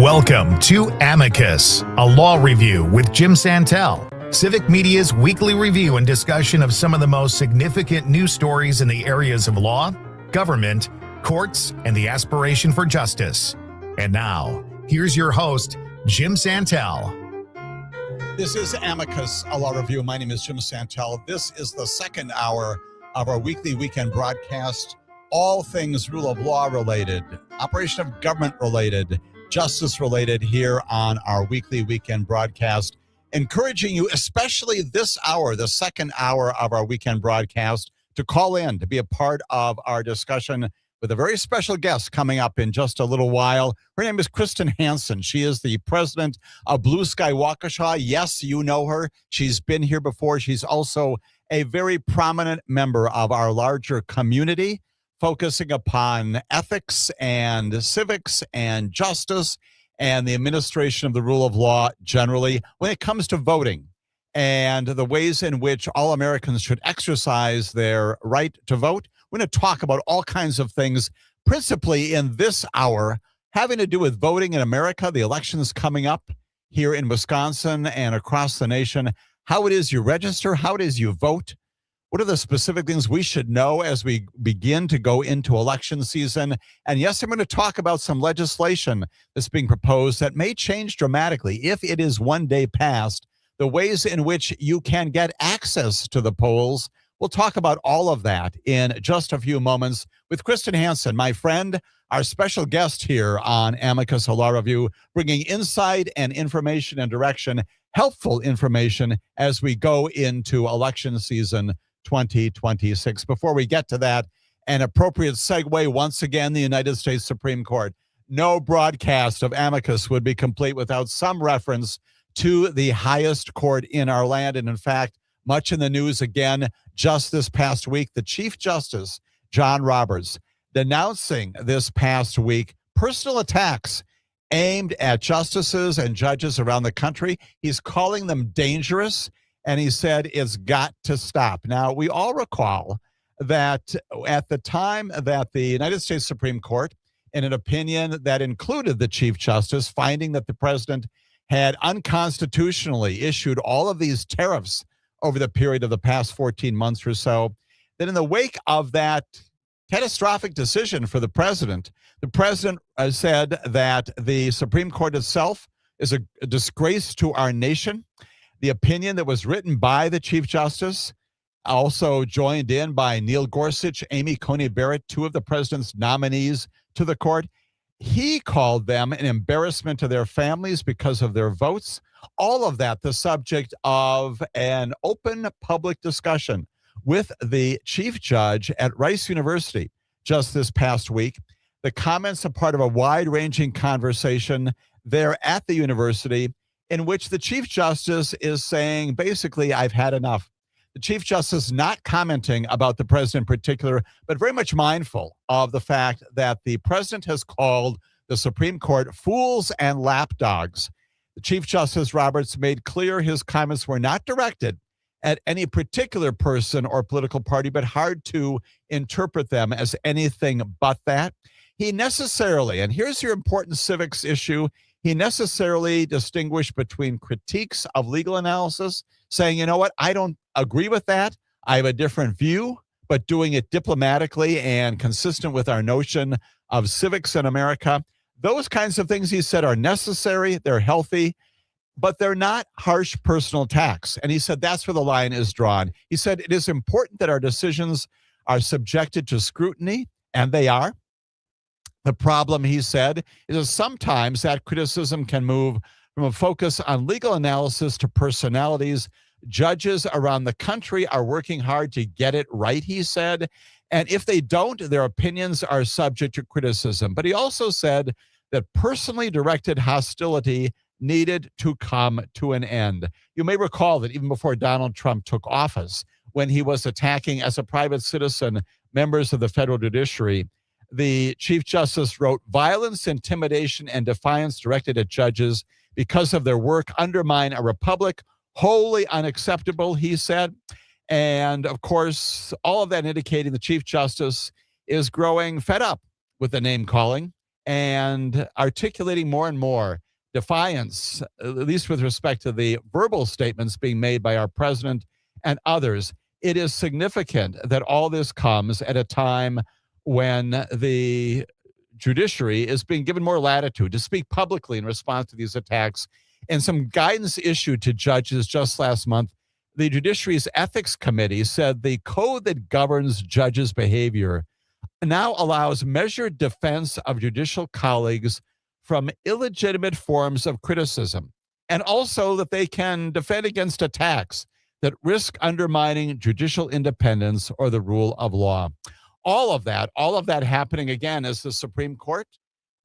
Welcome to Amicus, a law review with Jim Santelle, Civic Media's weekly review and discussion of some of the most significant news stories in the areas of law, government, courts, and the aspiration for justice. And now, here's your host, Jim Santelle. This is Amicus, a law review. My name is Jim Santelle. This is the second hour of our weekly weekend broadcast. All things rule of law related, operation of government related, justice related here on our weekly weekend broadcast. Encouraging you, especially this hour, the second hour of our weekend broadcast, to call in to be a part of our discussion with a very special guest coming up in just a little while. Her name is Kristin Hansen. She is the president of Blue Sky Waukesha. Yes, you know her. She's been here before. She's also a very prominent member of our larger community, focusing upon ethics and civics and justice and the administration of the rule of law generally when it comes to voting and the ways in which all Americans should exercise their right to vote. We're going to talk about all kinds of things, principally in this hour, having to do with voting in America, the elections coming up here in Wisconsin and across the nation, how it is you register, how it is you vote. What are the specific things we should know as we begin to go into election season? And yes, I'm going to talk about some legislation that's being proposed that may change dramatically, if it is one day passed, the ways in which you can get access to the polls. We'll talk about all of that in just a few moments with Kristin Hansen, my friend, our special guest here on Amicus, a law review, bringing insight and information and direction, helpful information as we go into election season 2026. Before we get to that, an appropriate segue, once again, the United States Supreme Court. No broadcast of Amicus would be complete without some reference to the highest court in our land. And in fact, much in the news again, just this past week, the Chief Justice, John Roberts, denouncing this past week personal attacks aimed at justices and judges around the country. He's calling them dangerous. And he said, it's got to stop. Now, we all recall that at the time that the United States Supreme Court, in an opinion that included the Chief Justice, finding that the president had unconstitutionally issued all of these tariffs over the period of the past 14 months or so, that in the wake of that catastrophic decision for the president said that the Supreme Court itself is a disgrace to our nation. The opinion that was written by the Chief Justice, also joined in by Neil Gorsuch, Amy Coney Barrett, two of the president's nominees to the court. He called them an embarrassment to their families because of their votes. All of that the subject of an open public discussion with the chief judge at Rice University just this past week. The comments are part of a wide-ranging conversation there at the university, in which the Chief Justice is saying, basically, I've had enough. The Chief Justice not commenting about the president in particular, but very much mindful of the fact that the president has called the Supreme Court fools and lapdogs. The Chief Justice Roberts made clear his comments were not directed at any particular person or political party, but hard to interpret them as anything but that. He necessarily, and here's your important civics issue, he necessarily distinguished between critiques of legal analysis, saying, you know what, I don't agree with that. I have a different view, but doing it diplomatically and consistent with our notion of civics in America. Those kinds of things, he said, are necessary. They're healthy, but they're not harsh personal attacks. And he said that's where the line is drawn. He said it is important that our decisions are subjected to scrutiny, and they are. The problem, he said, is that sometimes that criticism can move from a focus on legal analysis to personalities. Judges around the country are working hard to get it right, he said. And if they don't, their opinions are subject to criticism. But he also said that personally directed hostility needed to come to an end. You may recall that even before Donald Trump took office, when he was attacking as a private citizen members of the federal judiciary, the Chief Justice wrote, violence, intimidation, and defiance directed at judges because of their work undermine a republic, wholly unacceptable, he said. And of course, all of that indicating the Chief Justice is growing fed up with the name calling and articulating more and more defiance, at least with respect to the verbal statements being made by our president and others. It is significant that all this comes at a time when the judiciary is being given more latitude to speak publicly in response to these attacks, and some guidance issued to judges just last month. The Judiciary's Ethics Committee said the code that governs judges' behavior now allows measured defense of judicial colleagues from illegitimate forms of criticism, and also that they can defend against attacks that risk undermining judicial independence or the rule of law. All of that happening again as the Supreme Court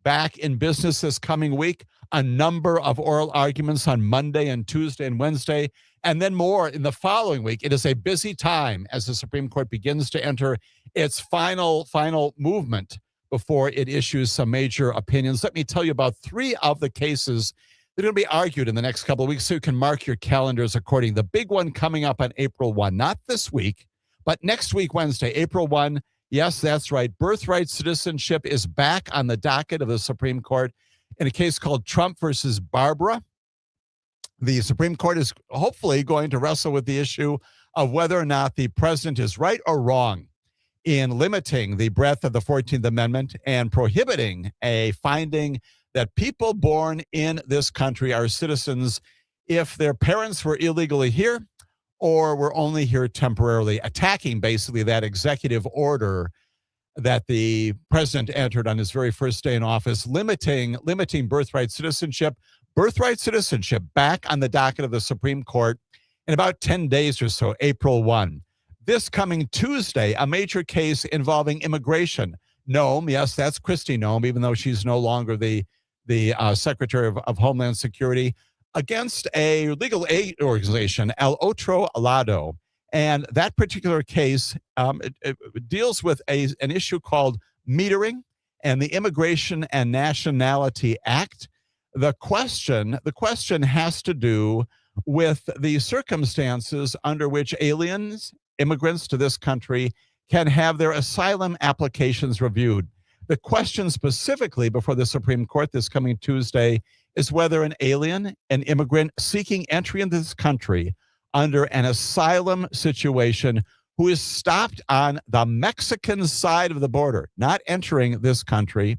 back in business this coming week. A number of oral arguments on Monday and Tuesday and Wednesday, and then more in the following week. It is a busy time as the Supreme Court begins to enter its final movement before it issues some major opinions. Let me tell you about three of the cases that are going to be argued in the next couple of weeks so you can mark your calendars according. The big one coming up on April 1, not this week, but next week, Wednesday, April 1. Yes, that's right. Birthright citizenship is back on the docket of the Supreme Court in a case called Trump versus Barbara. The Supreme Court is hopefully going to wrestle with the issue of whether or not the president is right or wrong in limiting the breadth of the 14th Amendment and prohibiting a finding that people born in this country are citizens if their parents were illegally here or were only here temporarily, attacking basically that executive order that the president entered on his very first day in office, limiting birthright citizenship. Birthright citizenship back on the docket of the Supreme Court in about 10 days or so, April 1. This coming Tuesday, a major case involving immigration. Noem, yes, that's Kristi Noem, even though she's no longer the Secretary of Homeland Security, against a legal aid organization, El Otro Lado. And that particular case it deals with an issue called metering and the Immigration and Nationality Act. The question has to do with the circumstances under which aliens, immigrants to this country, can have their asylum applications reviewed. The question specifically before the Supreme Court this coming Tuesday is whether an alien, an immigrant seeking entry into this country under an asylum situation who is stopped on the Mexican side of the border, not entering this country,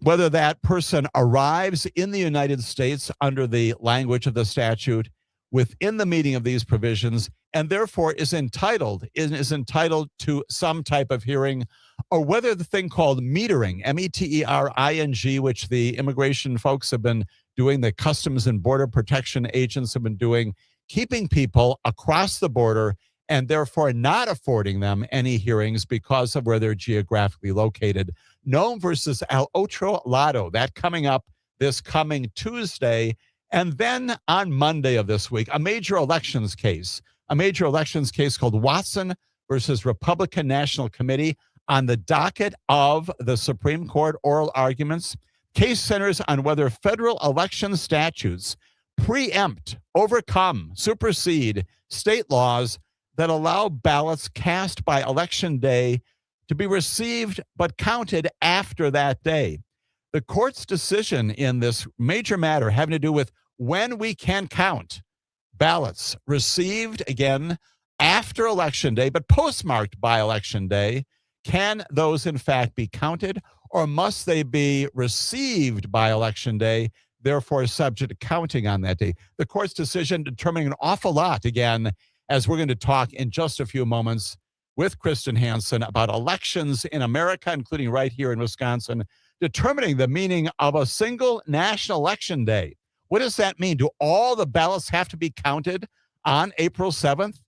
whether that person arrives in the United States under the language of the statute within the meaning of these provisions and therefore is entitled to some type of hearing, or whether the thing called metering, metering, which the immigration folks have been doing, the Customs and Border Protection agents have been doing, keeping people across the border and therefore not affording them any hearings because of where they're geographically located. Noem versus El Otro Lado, that coming up this coming Tuesday. And then on Monday of this week, a major elections case called Watson versus Republican National Committee on the docket of the Supreme Court oral arguments. Case centers on whether federal election statutes preempt, overcome, supersede state laws that allow ballots cast by Election Day to be received but counted after that day. The court's decision in this major matter having to do with when we can count ballots received, again, after Election Day, but postmarked by Election Day, can those in fact be counted, or must they be received by Election Day, therefore subject to counting on that day? The court's decision determining an awful lot, again, as we're going to talk in just a few moments with Kristin Hansen about elections in America, including right here in Wisconsin, determining the meaning of a single national election day. What does that mean? Do all the ballots have to be counted on April 7th?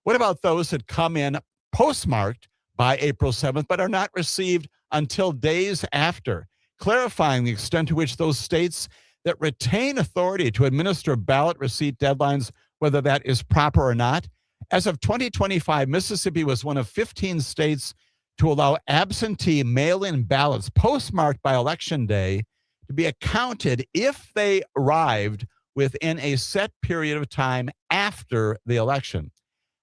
What about those that come in postmarked by April 7th but are not received until days after? Clarifying the extent to which those states that retain authority to administer ballot receipt deadlines, whether that is proper or not. As of 2025, Mississippi was one of 15 states to allow absentee mail-in ballots postmarked by Election Day to be accounted if they arrived within a set period of time after the election.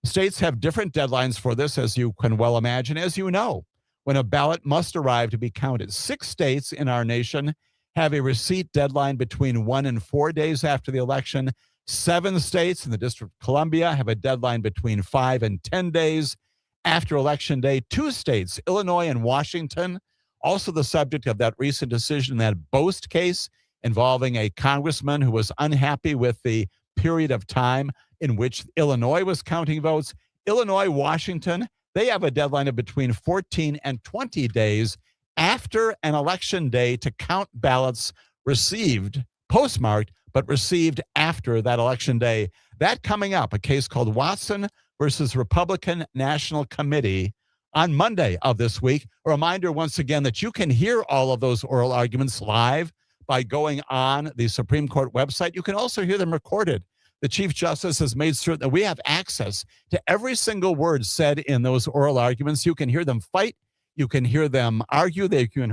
States have different deadlines for this, as you can well imagine. As you know, when a ballot must arrive to be counted. 6 states in our nation have a receipt deadline between 1 and 4 days after the election. 7 states in the District of Columbia have a deadline between 5 and 10 days after Election Day. 2 states, Illinois and Washington, also the subject of that recent decision in that Boast case involving a congressman who was unhappy with the period of time in which Illinois was counting votes. Illinois, Washington, they have a deadline of between 14 and 20 days after an election day to count ballots received, postmarked, but received after that election day. That coming up, a case called Watson versus Republican National Committee on Monday of this week. A reminder once again that you can hear all of those oral arguments live by going on the Supreme Court website. You can also hear them recorded. The Chief Justice has made certain that we have access to every single word said in those oral arguments. You can hear them fight. You can hear them argue. You can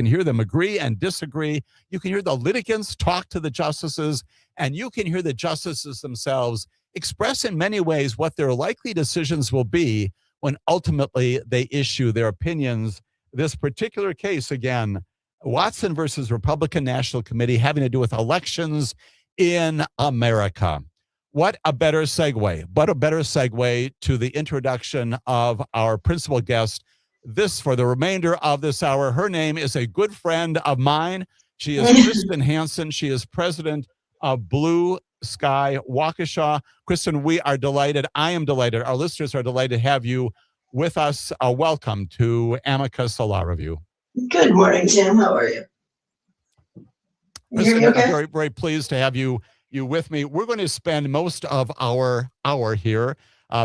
hear them agree and disagree. You can hear the litigants talk to the justices, and you can hear the justices themselves express in many ways what their likely decisions will be when ultimately they issue their opinions. This particular case, again, Watson versus Republican National Committee, having to do with elections in America. What a better segue to the introduction of our principal guest for the remainder of this hour. Her name is a good friend of mine. She is Kristin Hansen. She is president of Blue Sky Waukesha. Kristin, we are delighted. I am delighted. Our listeners are delighted to have you with us. Welcome to Amicus, a Law Review. Good morning, Jim. How are you? Kristin, okay? I'm very, very pleased to have you with me. We're going to spend most of our hour here,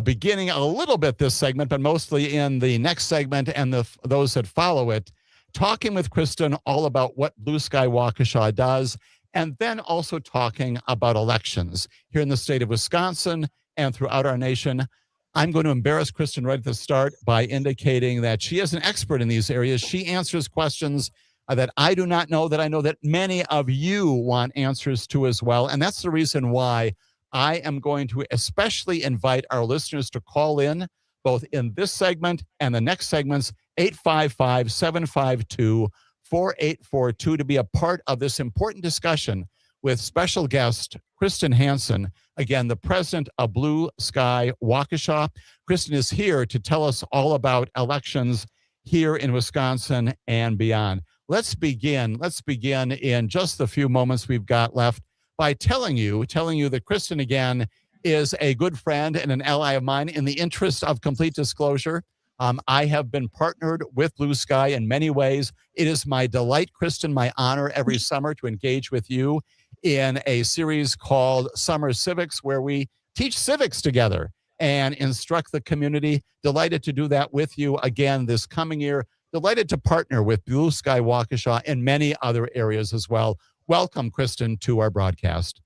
beginning a little bit this segment, but mostly in the next segment and those that follow it, talking with Kristin all about what Blue Sky Waukesha does, and then also talking about elections here in the state of Wisconsin and throughout our nation. I'm going to embarrass Kristin right at the start by indicating that she is an expert in these areas. She answers questions that I do not know, that I know that many of you want answers to as well. And that's the reason why I am going to especially invite our listeners to call in, both in this segment and the next segments, 855-752-4842, to be a part of this important discussion with special guest Kristin Hansen, again, the president of Blue Sky Waukesha. Kristin is here to tell us all about elections here in Wisconsin and beyond. Let's begin in just the few moments we've got left by telling you that Kristin, again, is a good friend and an ally of mine. In the interest of complete disclosure, I have been partnered with Blue Sky in many ways. It is my delight, Kristin, my honor every summer to engage with you in a series called Summer Civics, where we teach civics together and instruct the community. Delighted to do that with you again this coming year. Delighted to partner with Blue Sky Waukesha in many other areas as well. Welcome, Kristin, to our broadcast.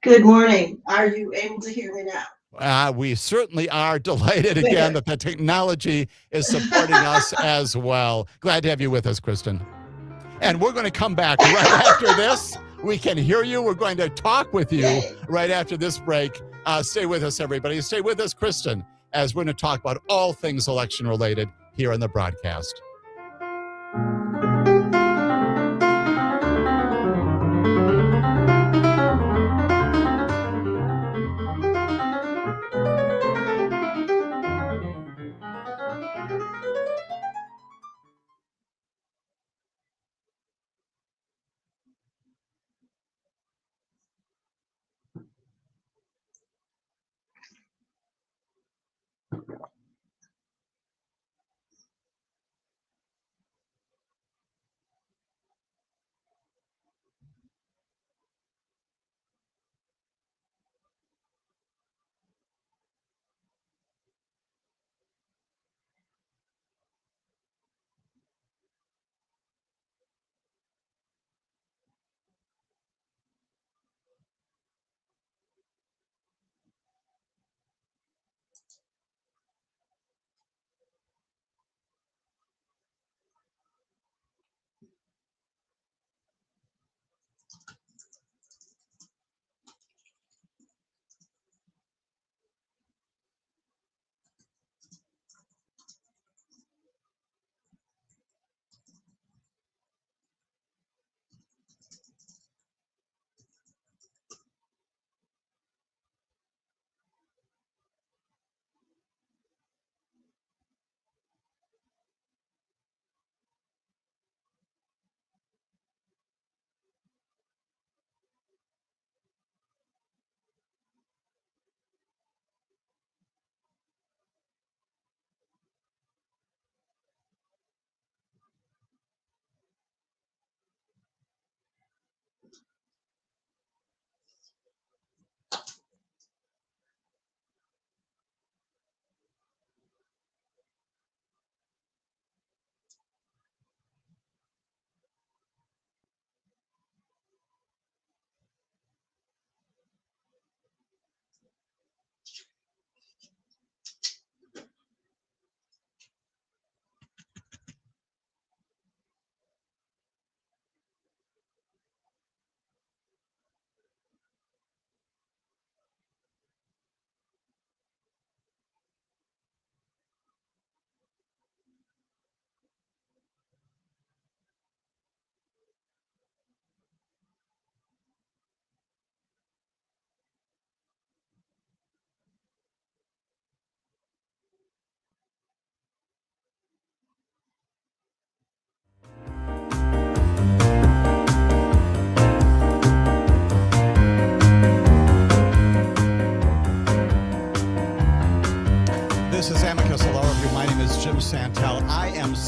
Good morning. Are you able to hear me now? We certainly are delighted again that the technology is supporting us as well. Glad to have you with us, Kristin. And we're going to come back right after this. We can hear you. We're going to talk with you right after this break. Stay with us, everybody. Stay with us, Kristin, as we're going to talk about all things election related here on the broadcast.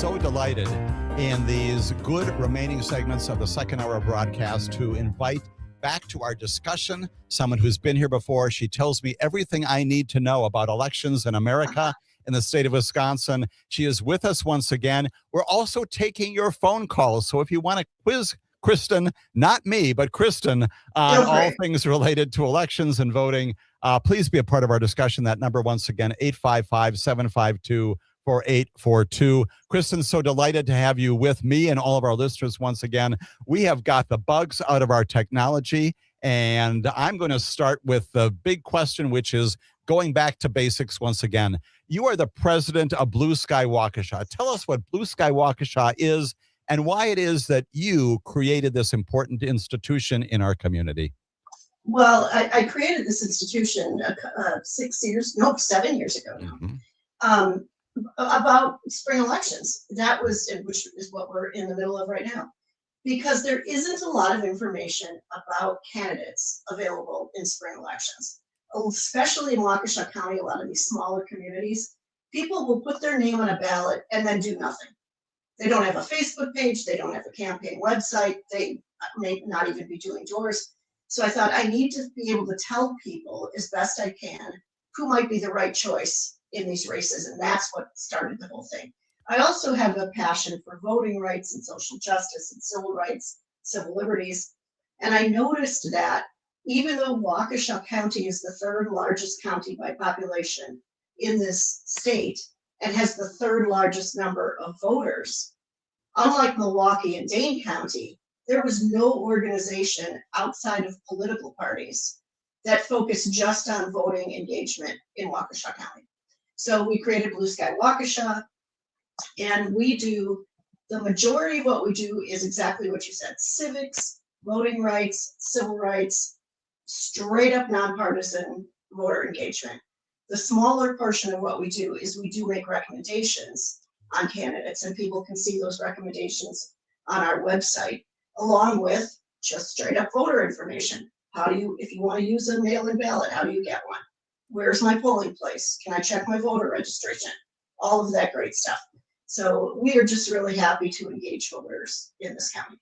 so delighted in these good remaining segments of the second hour of broadcast to invite back to our discussion someone who's been here before. She tells me everything I need to know about elections in America, in the state of Wisconsin. She is with us once again. We're also taking your phone calls. So if you want to quiz Kristin, not me, but Kristin, on all things related to elections and voting, please be a part of our discussion. That number, once again, 855-752-4842. Kristin, so delighted to have you with me and all of our listeners once again. We have got the bugs out of our technology, and I'm going to start with the big question, which is going back to basics once again. You are the president of Blue Sky Waukesha. Tell us what Blue Sky Waukesha is and why it is that you created this important institution in our community. Well, I created this institution 7 years ago now, about spring elections. That was, which is what we're in the middle of right now, because there isn't a lot of information about candidates available in spring elections, especially in Waukesha County. A lot of these smaller communities, people will put their name on a ballot and then do nothing. They don't have a Facebook page. They don't have a campaign website. They may not even be doing doors. So I thought I need to be able to tell people as best I can who might be the right choice in these races. And that's what started the whole thing. I also have a passion for voting rights and social justice and civil rights, civil liberties. And I noticed that even though Waukesha County is the third largest county by population in this state, and has the third largest number of voters, unlike Milwaukee and Dane County, there was no organization outside of political parties that focused just on voting engagement in Waukesha County. So we created Blue Sky Waukesha, and we do, the majority of what we do is exactly what you said: civics, voting rights, civil rights, straight up nonpartisan voter engagement. The smaller portion of what we do is we do make recommendations on candidates, and people can see those recommendations on our website, along with just straight up voter information. How do you, if you want to use a mail-in ballot, how do you get one? Where's my polling place? Can I check my voter registration? All of that great stuff. So we are just really happy to engage voters in this county.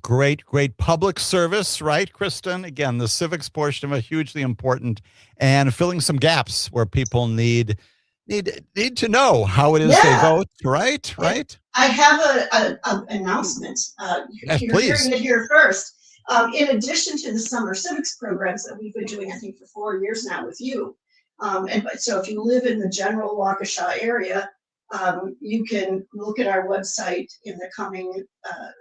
Great public service, right, Kristin? Again, the civics portion of it, hugely important, and filling some gaps where people need to know how it is they vote, right? I have an announcement. You're Please. Hearing it here first. In addition to the summer civics programs that we've been doing, I think, for 4 years now with you, so if you live in the general Waukesha area, you can look at our website in the coming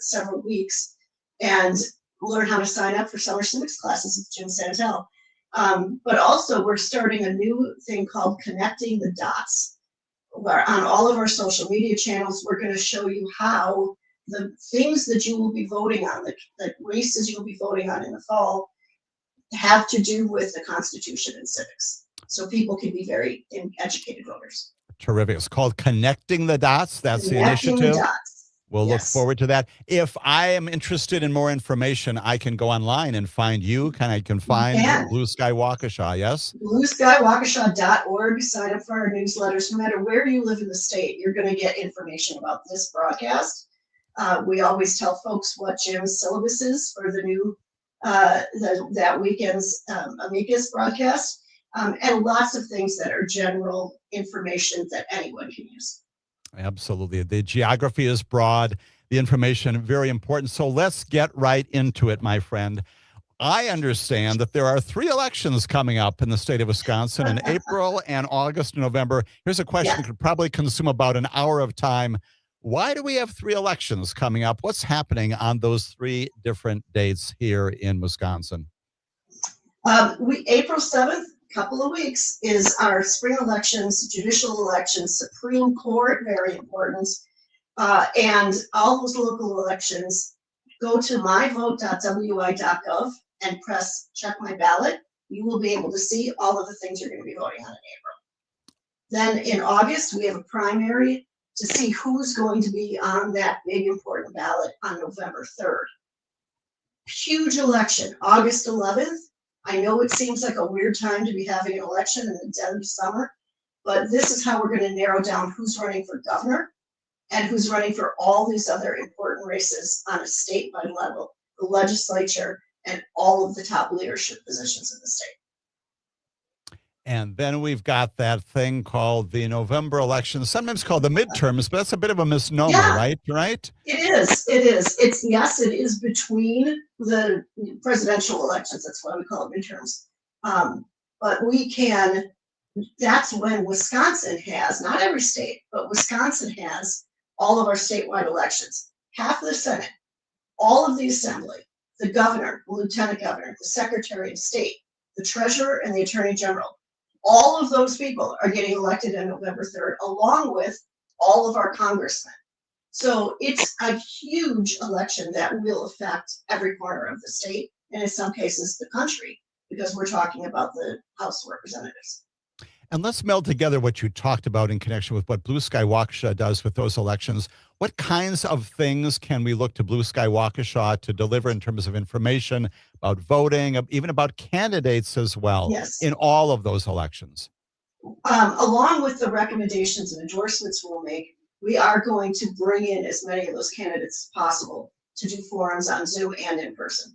several weeks and learn how to sign up for summer civics classes with Jim Santelle. But also, we're starting a new thing called Connecting the Dots, where on all of our social media channels, we're going to show you how the things that you will be voting on, the races you'll be voting on in the fall, have to do with the Constitution and civics, so people can be very educated voters. Terrific. It's called Connecting the Dots. That's Connecting the initiative. The dots. We'll Yes. look forward to that. If I am interested in more information, I can go online and find you. I can find Blue Sky Waukesha, yes? BlueSkyWaukesha.org. Sign up for our newsletters. No matter where you live in the state, you're going to get information about this broadcast. We always tell folks what Jim's syllabus is for the new that weekend's Amicus broadcast, and lots of things that are general information that anyone can use. Absolutely. The geography is broad, the information very important. So let's get right into it, my friend. I understand that there are 3 elections coming up in the state of Wisconsin in April and August and November. Here's a question that could probably consume about an hour of time. Why do we have 3 elections coming up? What's happening on those 3 different dates here in Wisconsin? April 7th, couple of weeks, is our spring elections, judicial elections, Supreme Court, very important, and all those local elections. Go to myvote.wi.gov and press check my ballot. You will be able to see all of the things you're going to be voting on in April. Then in August, we have a primary to see who's going to be on that big important ballot on November 3rd. Huge election, August 11th. I know it seems like a weird time to be having an election in the dead of summer, but this is how we're going to narrow down who's running for governor. and who's running for all these other important races on a statewide level, the legislature, and all of the top leadership positions in the state. And then we've got that thing called the November election, sometimes called the midterms, but that's a bit of a misnomer, Yeah. right? Right? It is. It is. It's yes, it is between the presidential elections. That's why we call it midterms. But we can. That's when Wisconsin has, not every state, but Wisconsin has all of our statewide elections. Half of the Senate, all of the Assembly, the governor, the lieutenant governor, the secretary of state, the treasurer, and the attorney general. All of those people are getting elected on November 3rd, along with all of our congressmen. So it's a huge election that will affect every corner of the state, and in some cases, the country, because we're talking about the House of Representatives. And let's meld together what you talked about in connection with what Blue Sky Waukesha does with those elections. What kinds of things can we look to Blue Sky Waukesha to deliver in terms of information about voting, even about candidates as well, Yes. in all of those elections? Along with the recommendations and endorsements we'll make, we are going to bring in as many of those candidates as possible to do forums on Zoom and in person.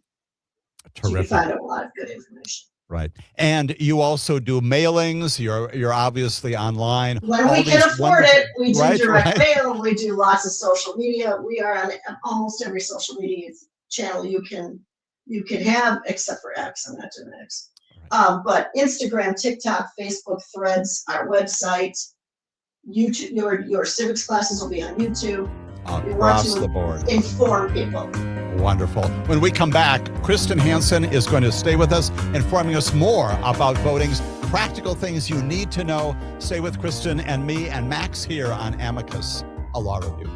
So you can Terrific. find out a lot of good information. Right. And you also do mailings. You're obviously online. When All we can these afford it, we do right, direct right. mail, we do lots of social media. We are on almost every social media channel you can have, except for X. I'm not doing X. Right. But Instagram, TikTok, Facebook, Threads, our website, YouTube, your civics classes will be on YouTube. Across the board. Inform people. Wonderful. When we come back, Kristin Hansen is going to stay with us, informing us more about voting's practical things you need to know. Stay with Kristin and me and Max here on Amicus, a law review.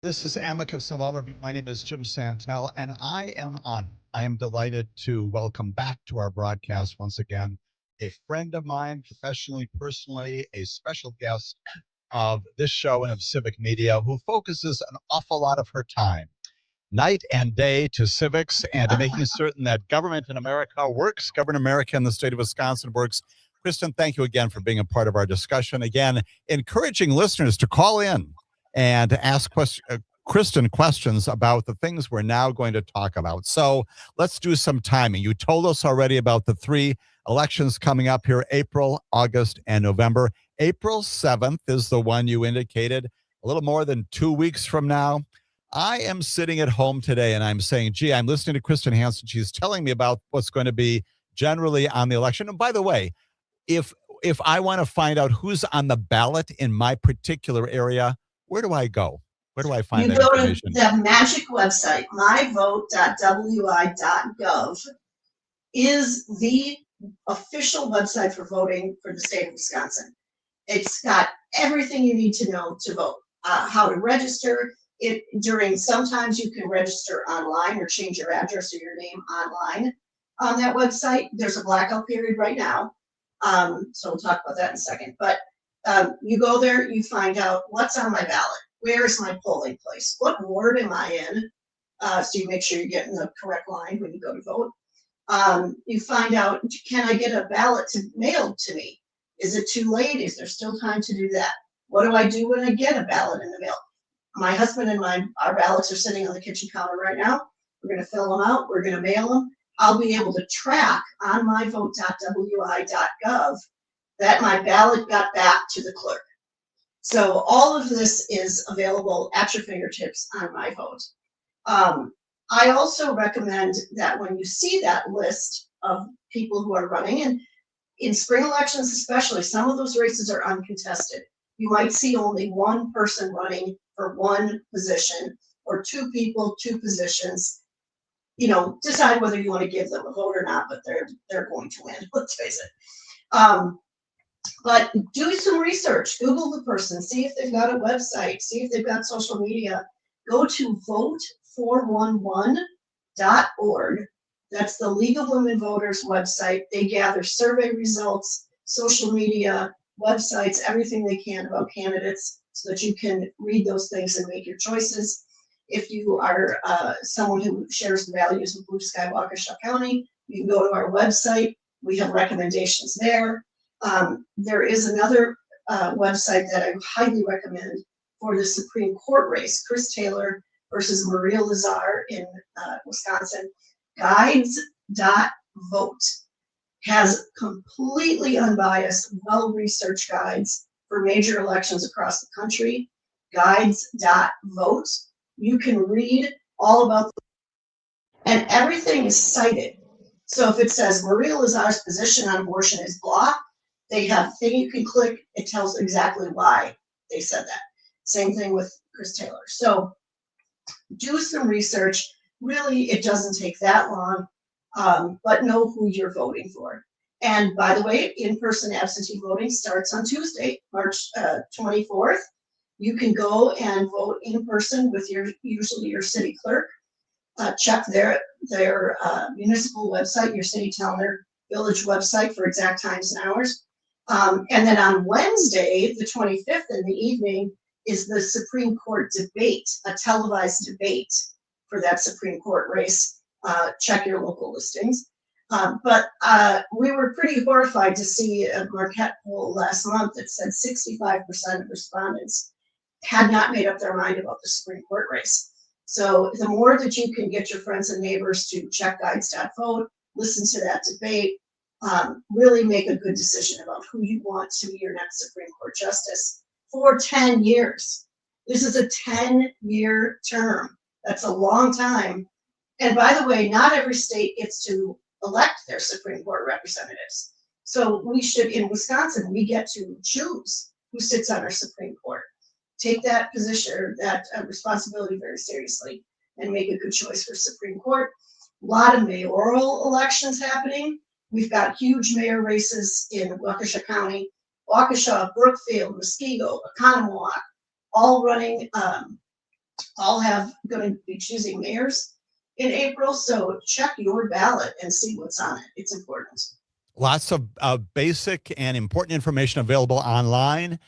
This is Amicus. My name is Jim Santelle, and I am delighted to welcome back to our broadcast once again a friend of mine, professionally, personally, a special guest of this show and of Civic Media, who focuses an awful lot of her time, night and day, to civics and to making certain that government in America works, government America in the state of Wisconsin works. Kristin, thank you again for being a part of our discussion. Again, encouraging listeners to call in and to ask Kristin questions about the things we're now going to talk about. So let's do some timing. You told us already about the 3 elections coming up here, April, August, and November. April 7th is the one you indicated, a little more than 2 weeks from now. I am sitting at home today and I'm saying, gee, I'm listening to Kristin Hansen. She's telling me about what's going to be generally on the election. And by the way, if I want to find out who's on the ballot in my particular area, where do I go? Where do I find that information? You go to the magic website, myvote.wi.gov is the official website for voting for the state of Wisconsin. It's got everything you need to know to vote, how to register. Sometimes you can register online or change your address or your name online on that website. There's a blackout period right now. So we'll talk about that in a second. But you go there, you find out what's on my ballot. Where is my polling place? What ward am I in? So you make sure you get in the correct line when you go to vote. You find out, can I get a ballot mailed to me? Is it too late? Is there still time to do that? What do I do when I get a ballot in the mail? My husband and our ballots are sitting on the kitchen counter right now. We're going to fill them out. We're going to mail them. I'll be able to track on myvote.wi.gov that my ballot got back to the clerk. So all of this is available at your fingertips on My Vote. I also recommend that when you see that list of people who are running, and in spring elections especially, some of those races are uncontested. You might see only one person running for one position, or 2 people, 2 positions. Decide whether you want to give them a vote or not, but they're going to win, let's face it. But do some research, Google the person, see if they've got a website, see if they've got social media. Go to vote411.org. That's the League of Women Voters website. They gather survey results, social media, websites, everything they can about candidates so that you can read those things and make your choices. If you are someone who shares the values of Blue Sky Waukesha County, you can go to our website. We have recommendations there. There is another website that I highly recommend for the Supreme Court race, Chris Taylor versus Maria Lazar in Wisconsin. Guides.vote has completely unbiased, well-researched guides for major elections across the country. Guides.vote. You can read all about them, and everything is cited. So if it says Maria Lazar's position on abortion is blah, they have a thing you can click. It tells exactly why they said that. Same thing with Chris Taylor. So do some research. Really, it doesn't take that long, but know who you're voting for. And by the way, in-person absentee voting starts on Tuesday, March 24th. You can go and vote in person with usually your city clerk. Check their municipal website, your city, town, or village website for exact times and hours. And then on Wednesday, the 25th in the evening, is the Supreme Court debate, a televised debate for that Supreme Court race. Check your local listings. But we were pretty horrified to see a Marquette poll last month that said 65% of respondents had not made up their mind about the Supreme Court race. So the more that you can get your friends and neighbors to check guides.vote, listen to that debate, really make a good decision about who you want to be your next Supreme Court Justice for 10 years. This is a 10-year term. That's a long time. And by the way, not every state gets to elect their Supreme Court representatives. So we should, in Wisconsin, we get to choose who sits on our Supreme Court. Take that position, or that responsibility very seriously, and make a good choice for Supreme Court. A lot of mayoral elections happening. We've got huge mayor races in Waukesha County, Waukesha, Brookfield, Muskego, Oconomowoc, all running, all have going to be choosing mayors in April. So check your ballot and see what's on it. It's important. Lots of basic and important information available online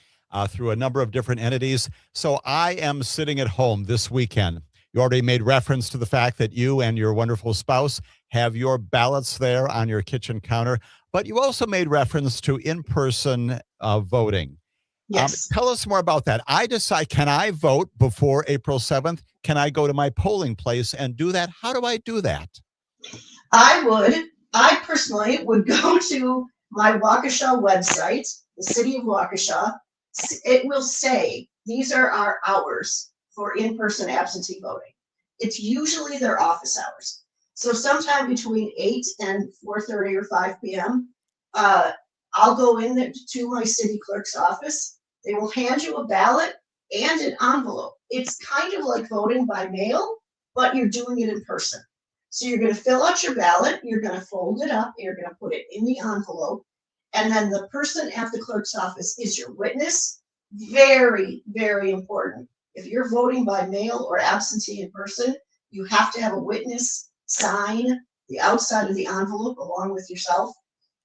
through a number of different entities. So I am sitting at home this weekend. You already made reference to the fact that you and your wonderful spouse have your ballots there on your kitchen counter, but you also made reference to in-person voting. Yes. Tell us more about that. I decide, can I vote before April 7th? Can I go to my polling place and do that? How do I do that? I personally would go to my Waukesha website, the city of Waukesha. It will say, these are our hours for in-person absentee voting. It's usually their office hours. So sometime between 8 and 4:30 or 5 p.m., I'll go in there to my city clerk's office. They will hand you a ballot and an envelope. It's kind of like voting by mail, but you're doing it in person. So you're going to fill out your ballot, you're going to fold it up, you're going to put it in the envelope, and then the person at the clerk's office is your witness. Very, very important. If you're voting by mail or absentee in person, you have to have a witness sign the outside of the envelope along with yourself,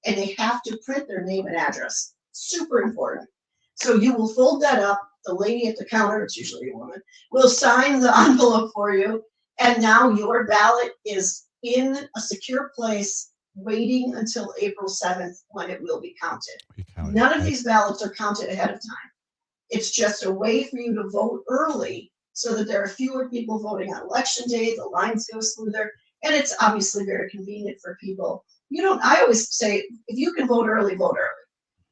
and they have to print their name and address. Super important. So you will fold that up. The lady at the counter, it's usually a woman, will sign the envelope for you, and now your ballot is in a secure place waiting until April 7th when it will be counted. None of these ballots are counted ahead of time. It's just a way for you to vote early so that there are fewer people voting on election day, the lines go smoother, and it's obviously very convenient for people. I always say, if you can vote early, vote early.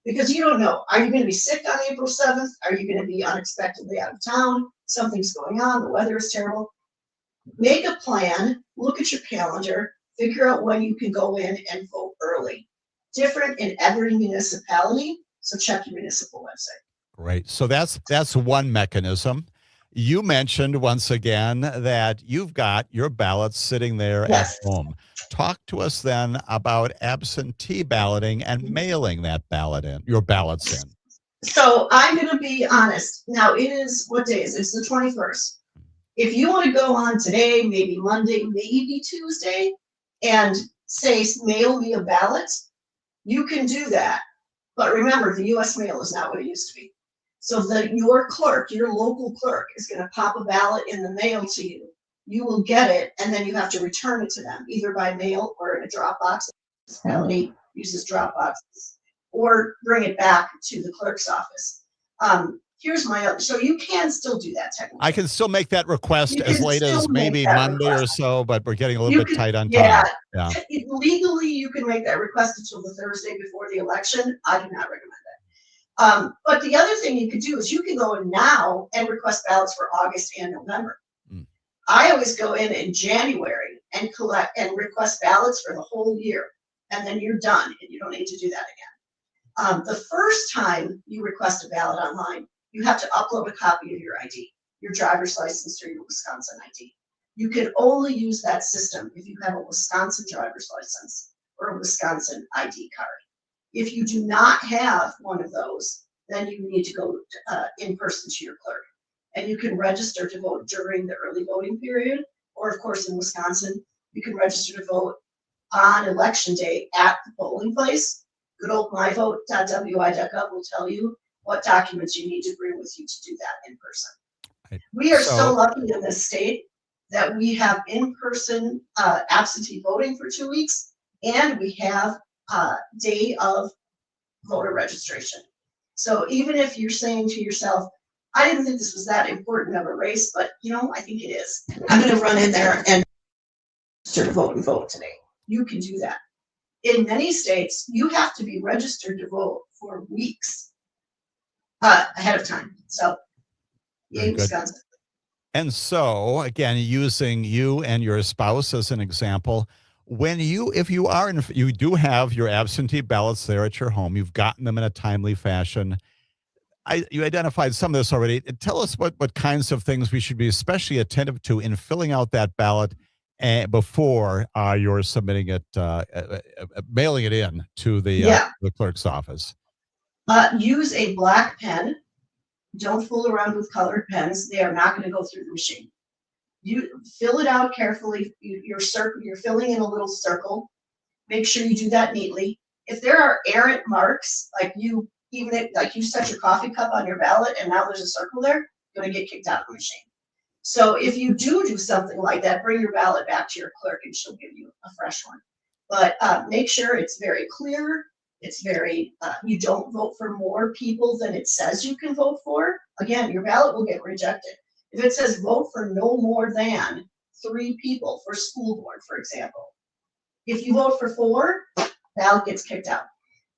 Because you don't know, are you going to be sick on April 7th? Are you going to be unexpectedly out of town? Something's going on, the weather is terrible. Make a plan, look at your calendar, figure out when you can go in and vote early. Different in every municipality, so check your municipal website. Great. So that's one mechanism. You mentioned once again that you've got your ballots sitting there Yes. at home. Talk to us then about absentee balloting and mailing that ballot in, your ballots in. So I'm going to be honest. Now what day is it? It's the 21st. If you want to go on today, maybe Monday, maybe Tuesday, and say, mail me a ballot, you can do that. But remember, the U.S. mail is not what it used to be. So your clerk, your local clerk, is going to pop a ballot in the mail to you. You will get it, and then you have to return it to them, either by mail or in a drop box. The municipality uses drop boxes, or bring it back to the clerk's office. Here's my other, so you can still do that technically. I can still make that request as late as maybe Monday or so, but we're getting a little bit tight on time. Yeah. Legally, you can make that request until the Thursday before the election. I do not recommend that. But the other thing you could do is you can go in now and request ballots for August and November. I always go in January and collect and request ballots for the whole year, and then you're done, and you don't need to do that again. The first time you request a ballot online, you have to upload a copy of your ID, your driver's license or your Wisconsin ID. You can only use that system if you have a Wisconsin driver's license or a Wisconsin ID card. If you do not have one of those, then you need to go in person to your clerk. And you can register to vote during the early voting period, or of course in Wisconsin, you can register to vote on election day at the polling place. Good old myvote.wi.gov will tell you what documents you need to bring with you to do that in person. Right. We are so lucky in this state that we have in-person absentee voting for 2 weeks, and we have day of voter registration. So even if you're saying to yourself, I didn't think this was that important of a race, but I think it is. I'm going to run in there and register to vote and vote today. You can do that. In many states, you have to be registered to vote for weeks ahead of time. So, Very in good. Wisconsin. And so, again, using you and your spouse as an example, if you are, you do have your absentee ballots there at your home, you've gotten them in a timely fashion. You identified some of this already. Tell us what kinds of things we should be especially attentive to in filling out that ballot before you're submitting it, mailing it in to the clerk's office. Use a black pen. Don't fool around with colored pens. They are not going to go through the machine. You fill it out carefully. You're filling in a little circle. Make sure you do that neatly. If there are errant marks, like you set your coffee cup on your ballot and now there's a circle there, you're going to get kicked out of the machine. So if you do something like that, bring your ballot back to your clerk and she'll give you a fresh one. But make sure it's very clear. It's very, you don't vote for more people than it says you can vote for. Again, your ballot will get rejected. If it says vote for no more than 3 people for school board, for example, if you vote for 4, ballot gets kicked out.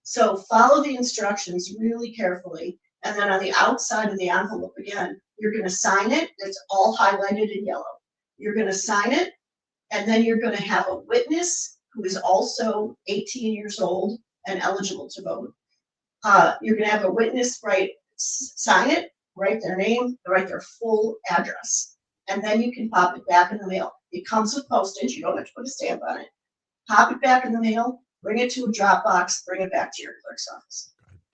So follow the instructions really carefully. And then on the outside of the envelope, again, you're going to sign it. It's all highlighted in yellow. You're going to sign it, and then you're going to have a witness who is also 18 years old and eligible to vote. You're going to have a witness sign it, write their name, write their full address, and then you can pop it back in the mail. It comes with postage. You don't have to put a stamp on it. Pop it back in the mail, bring it to a drop box, bring it back to your clerk's office.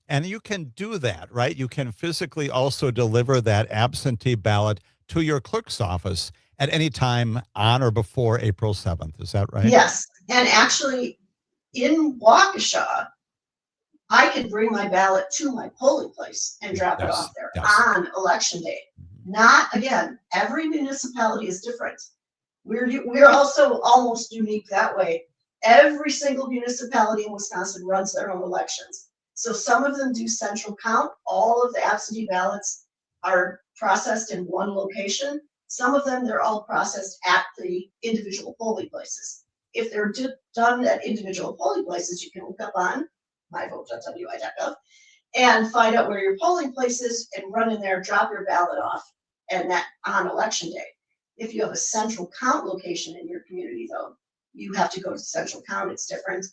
And you can do that, right? You can physically also deliver that absentee ballot to your clerk's office at any time on or before April 7th. Is that right? Yes. And actually, in Waukesha, I can bring my ballot to my polling place and drop it off there on election day. Not, again, every municipality is different. We're also almost unique that way. Every single municipality in Wisconsin runs their own elections. So some of them do central count. All of the absentee ballots are processed in one location. Some of them, they're all processed at the individual polling places. If they're done at individual polling places, you can look up on myvote.wi.gov and find out where your polling place is and run in there, drop your ballot off, and that on election day. If you have a central count location in your community, though, you have to go to central count. It's different.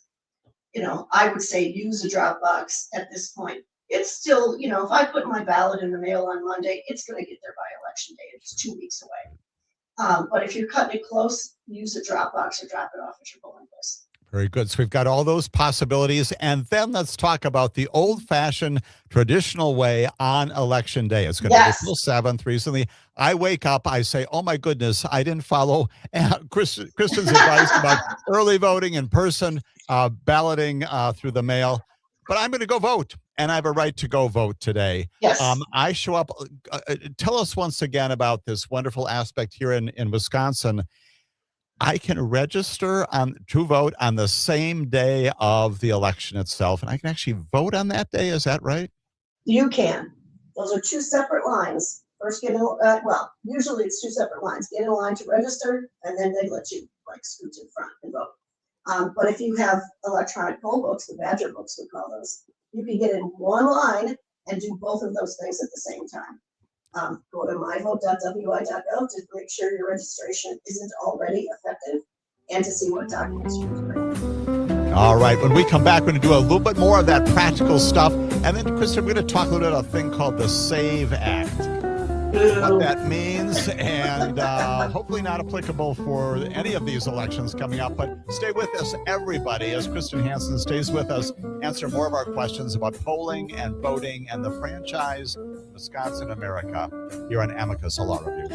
I would say use a drop box at this point. It's still, if I put my ballot in the mail on Monday, it's going to get there by election day. It's 2 weeks away. But if you're cutting it close, use a drop box or drop it off at your polling place. Very good. So we've got all those possibilities. And then let's talk about the old-fashioned traditional way on election day. It's going to be April 7th. Recently, I wake up, I say, oh my goodness, I didn't follow Kristin's advice about early voting in person, balloting through the mail, but I'm going to go vote. And I have a right to go vote today. Yes. I show up. Tell us once again about this wonderful aspect here in Wisconsin. I can register to vote on the same day of the election itself, and I can actually vote on that day. Is that right? You can. Those are 2 separate lines. First, usually it's 2 separate lines. Get in line to register, and then they let you scoot in front and vote. But if you have electronic poll books, the Badger books we call those, you can get in one line and do both of those things at the same time. Go to myvote.wi.gov to make sure your registration isn't already effective and to see what documents you need to bring. All right. When we come back, we're going to do a little bit more of that practical stuff. And then, Kristin, we're going to talk a little bit about a thing called the SAVE Act. What that means, and hopefully not applicable for any of these elections coming up. But stay with us, everybody, as Kristin Hansen stays with us, answer more of our questions about polling and voting and the franchise, Wisconsin America, here on Amicus, a Law Review.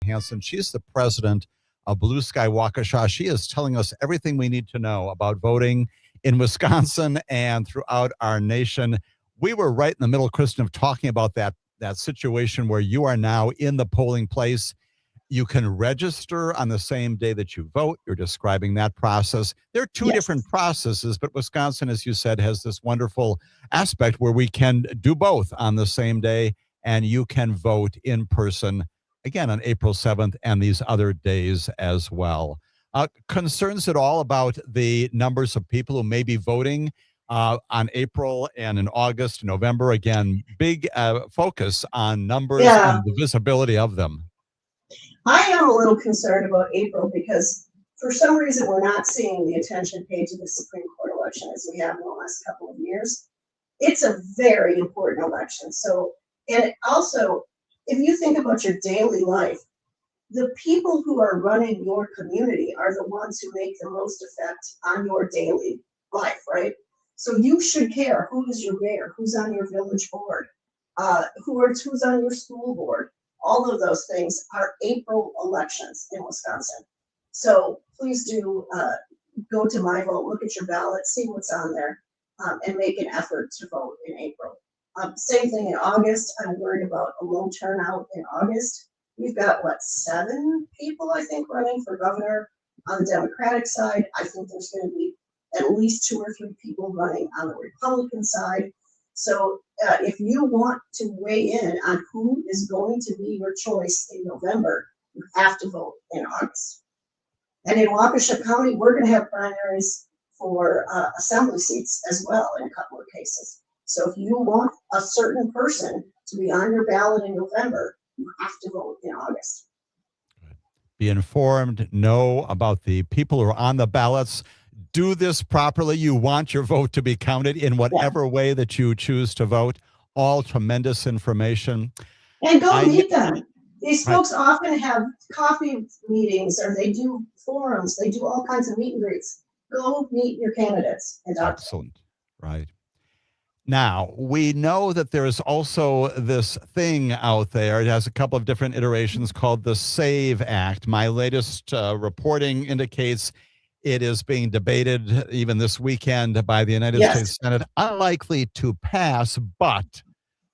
Hansen. She's the president of Blue Sky Waukesha. She is telling us everything we need to know about voting in Wisconsin and throughout our nation. We were right in the middle, Kristin, of talking about that situation where you are now in the polling place. You can register on the same day that you vote. You're describing that process. There are two different processes, but Wisconsin, as you said, has this wonderful aspect where we can do both on the same day, and you can vote in person again on April 7th and these other days as well. Concerns at all about the numbers of people who may be voting on April and in August, November? Again, big focus on numbers and the visibility of them. I am a little concerned about April because for some reason we're not seeing the attention paid to the Supreme Court election as we have in the last couple of years. It's a very important election. So, and also, if you think about your daily life, the people who are running your community are the ones who make the most effect on your daily life, right? So you should care who is your mayor, who's on your village board, who's on your school board. All of those things are April elections in Wisconsin. So please do go to My Vote, look at your ballot, see what's on there, and make an effort to vote in April. Same thing in August. I'm worried about a low turnout in August. We've got, 7 people, I think, running for governor on the Democratic side. I think there's going to be at least 2 or 3 people running on the Republican side. So if you want to weigh in on who is going to be your choice in November, you have to vote in August. And in Waukesha County, we're going to have primaries for assembly seats as well in a couple of cases. So if you want a certain person to be on your ballot in November, you have to vote in August. Be informed, know about the people who are on the ballots. Do this properly. You want your vote to be counted in whatever way that you choose to vote. All tremendous information. And go meet them. These folks often have coffee meetings, or they do forums. They do all kinds of meet and greets. Go meet your candidates and talk. Excellent. Right. Now, we know that there's also this thing out there. It has a couple of different iterations called the SAVE Act. My latest reporting indicates it is being debated even this weekend by the United Yes. States Senate. Unlikely to pass, but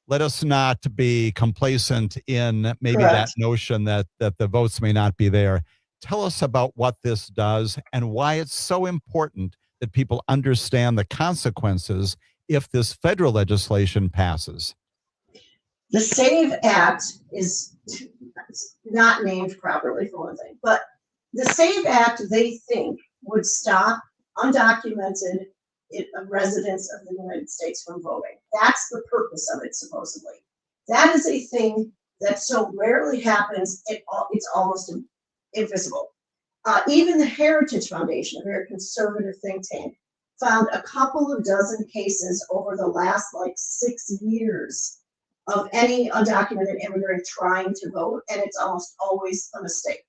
let us not be complacent in maybe that Correct. notion that the votes may not be there. Tell us about what this does and why it's so important that people understand the consequences if this federal legislation passes. The SAVE Act is not named properly for one thing, but the SAVE Act, they think, would stop undocumented residents of the United States from voting. That's the purpose of it, supposedly. That is a thing that so rarely happens, it's almost invisible. Even the Heritage Foundation, a very conservative think tank, found a couple of dozen cases over the last 6 years of any undocumented immigrant trying to vote, and it's almost always a mistake.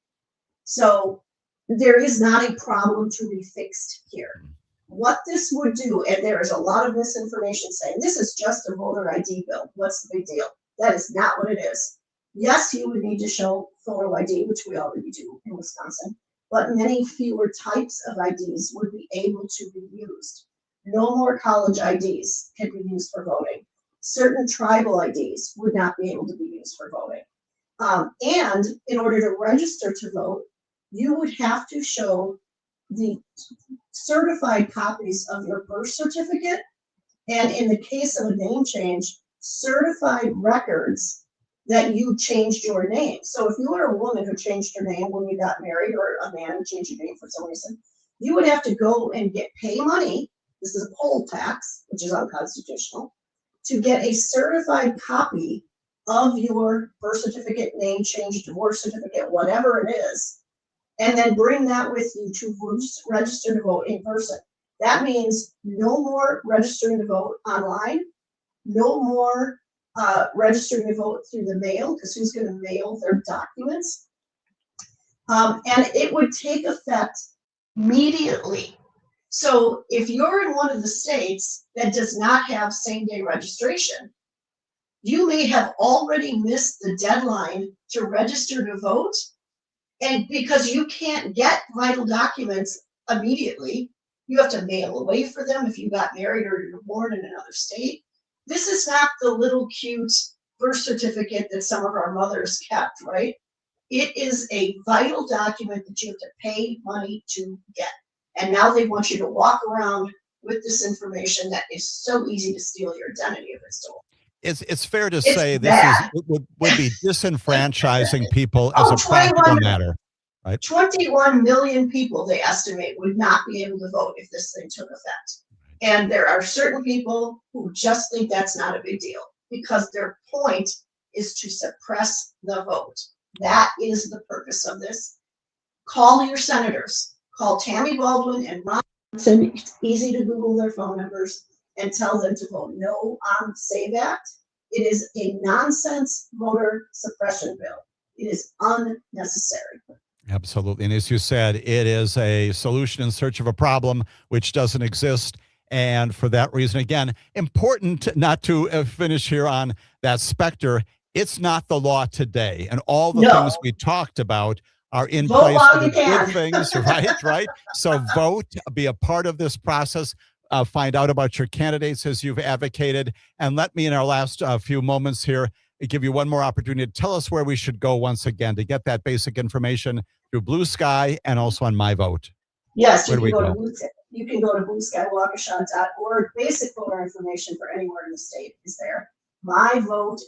So there is not a problem to be fixed here. What this would do, and there is a lot of misinformation saying this is just a voter ID bill. What's the big deal? That is not what it is. Yes, you would need to show photo ID, which we already do in Wisconsin, but many fewer types of IDs would be able to be used. No more college IDs can be used for voting. Certain tribal IDs would not be able to be used for voting. And in order to register to vote, you would have to show the certified copies of your birth certificate, and in the case of a name change, certified records that you changed your name. So if you are a woman who changed her name when you got married, or a man who changed your name for some reason, you would have to go and pay money. This is a poll tax, which is unconstitutional, to get a certified copy of your birth certificate, name change, divorce certificate, whatever it is, and then bring that with you to register to vote in person. That means no more registering to vote online, no more registering to vote through the mail, because who's going to mail their documents? And it would take effect immediately. So if you're in one of the states that does not have same-day registration, you may have already missed the deadline to register to vote. And because you can't get vital documents immediately, you have to mail away for them if you got married or you were born in another state. This is not the little cute birth certificate that some of our mothers kept, right? It is a vital document that you have to pay money to get. And now they want you to walk around with this information that is so easy to steal your identity if it's stolen. It's fair to It's say bad. would be disenfranchising people as a practical matter, right? 21 million people, they estimate, would not be able to vote if this thing took effect. And there are certain people who just think that's not a big deal because their point is to suppress the vote. That is the purpose of this. Call your senators. Call Tammy Baldwin and Ron Johnson. It's easy to Google their phone numbers and tell them to vote no on the SAVE Act. It is a nonsense voter suppression bill. It is unnecessary. Absolutely. And as you said, it is a solution in search of a problem which doesn't exist. And for that reason, again, important not to finish here on that specter. It's not the law today. And all the things we talked about are in place for the good things, right? So vote, be a part of this process. Find out about your candidates as you've advocated. And let me, in our last few moments here, give you one more opportunity to tell us where we should go once again to get that basic information through Blue Sky and also on My Vote. Yes, you can go to blueskywaukesha.org. Basic voter information for anywhere in the state is there. myvote.wy.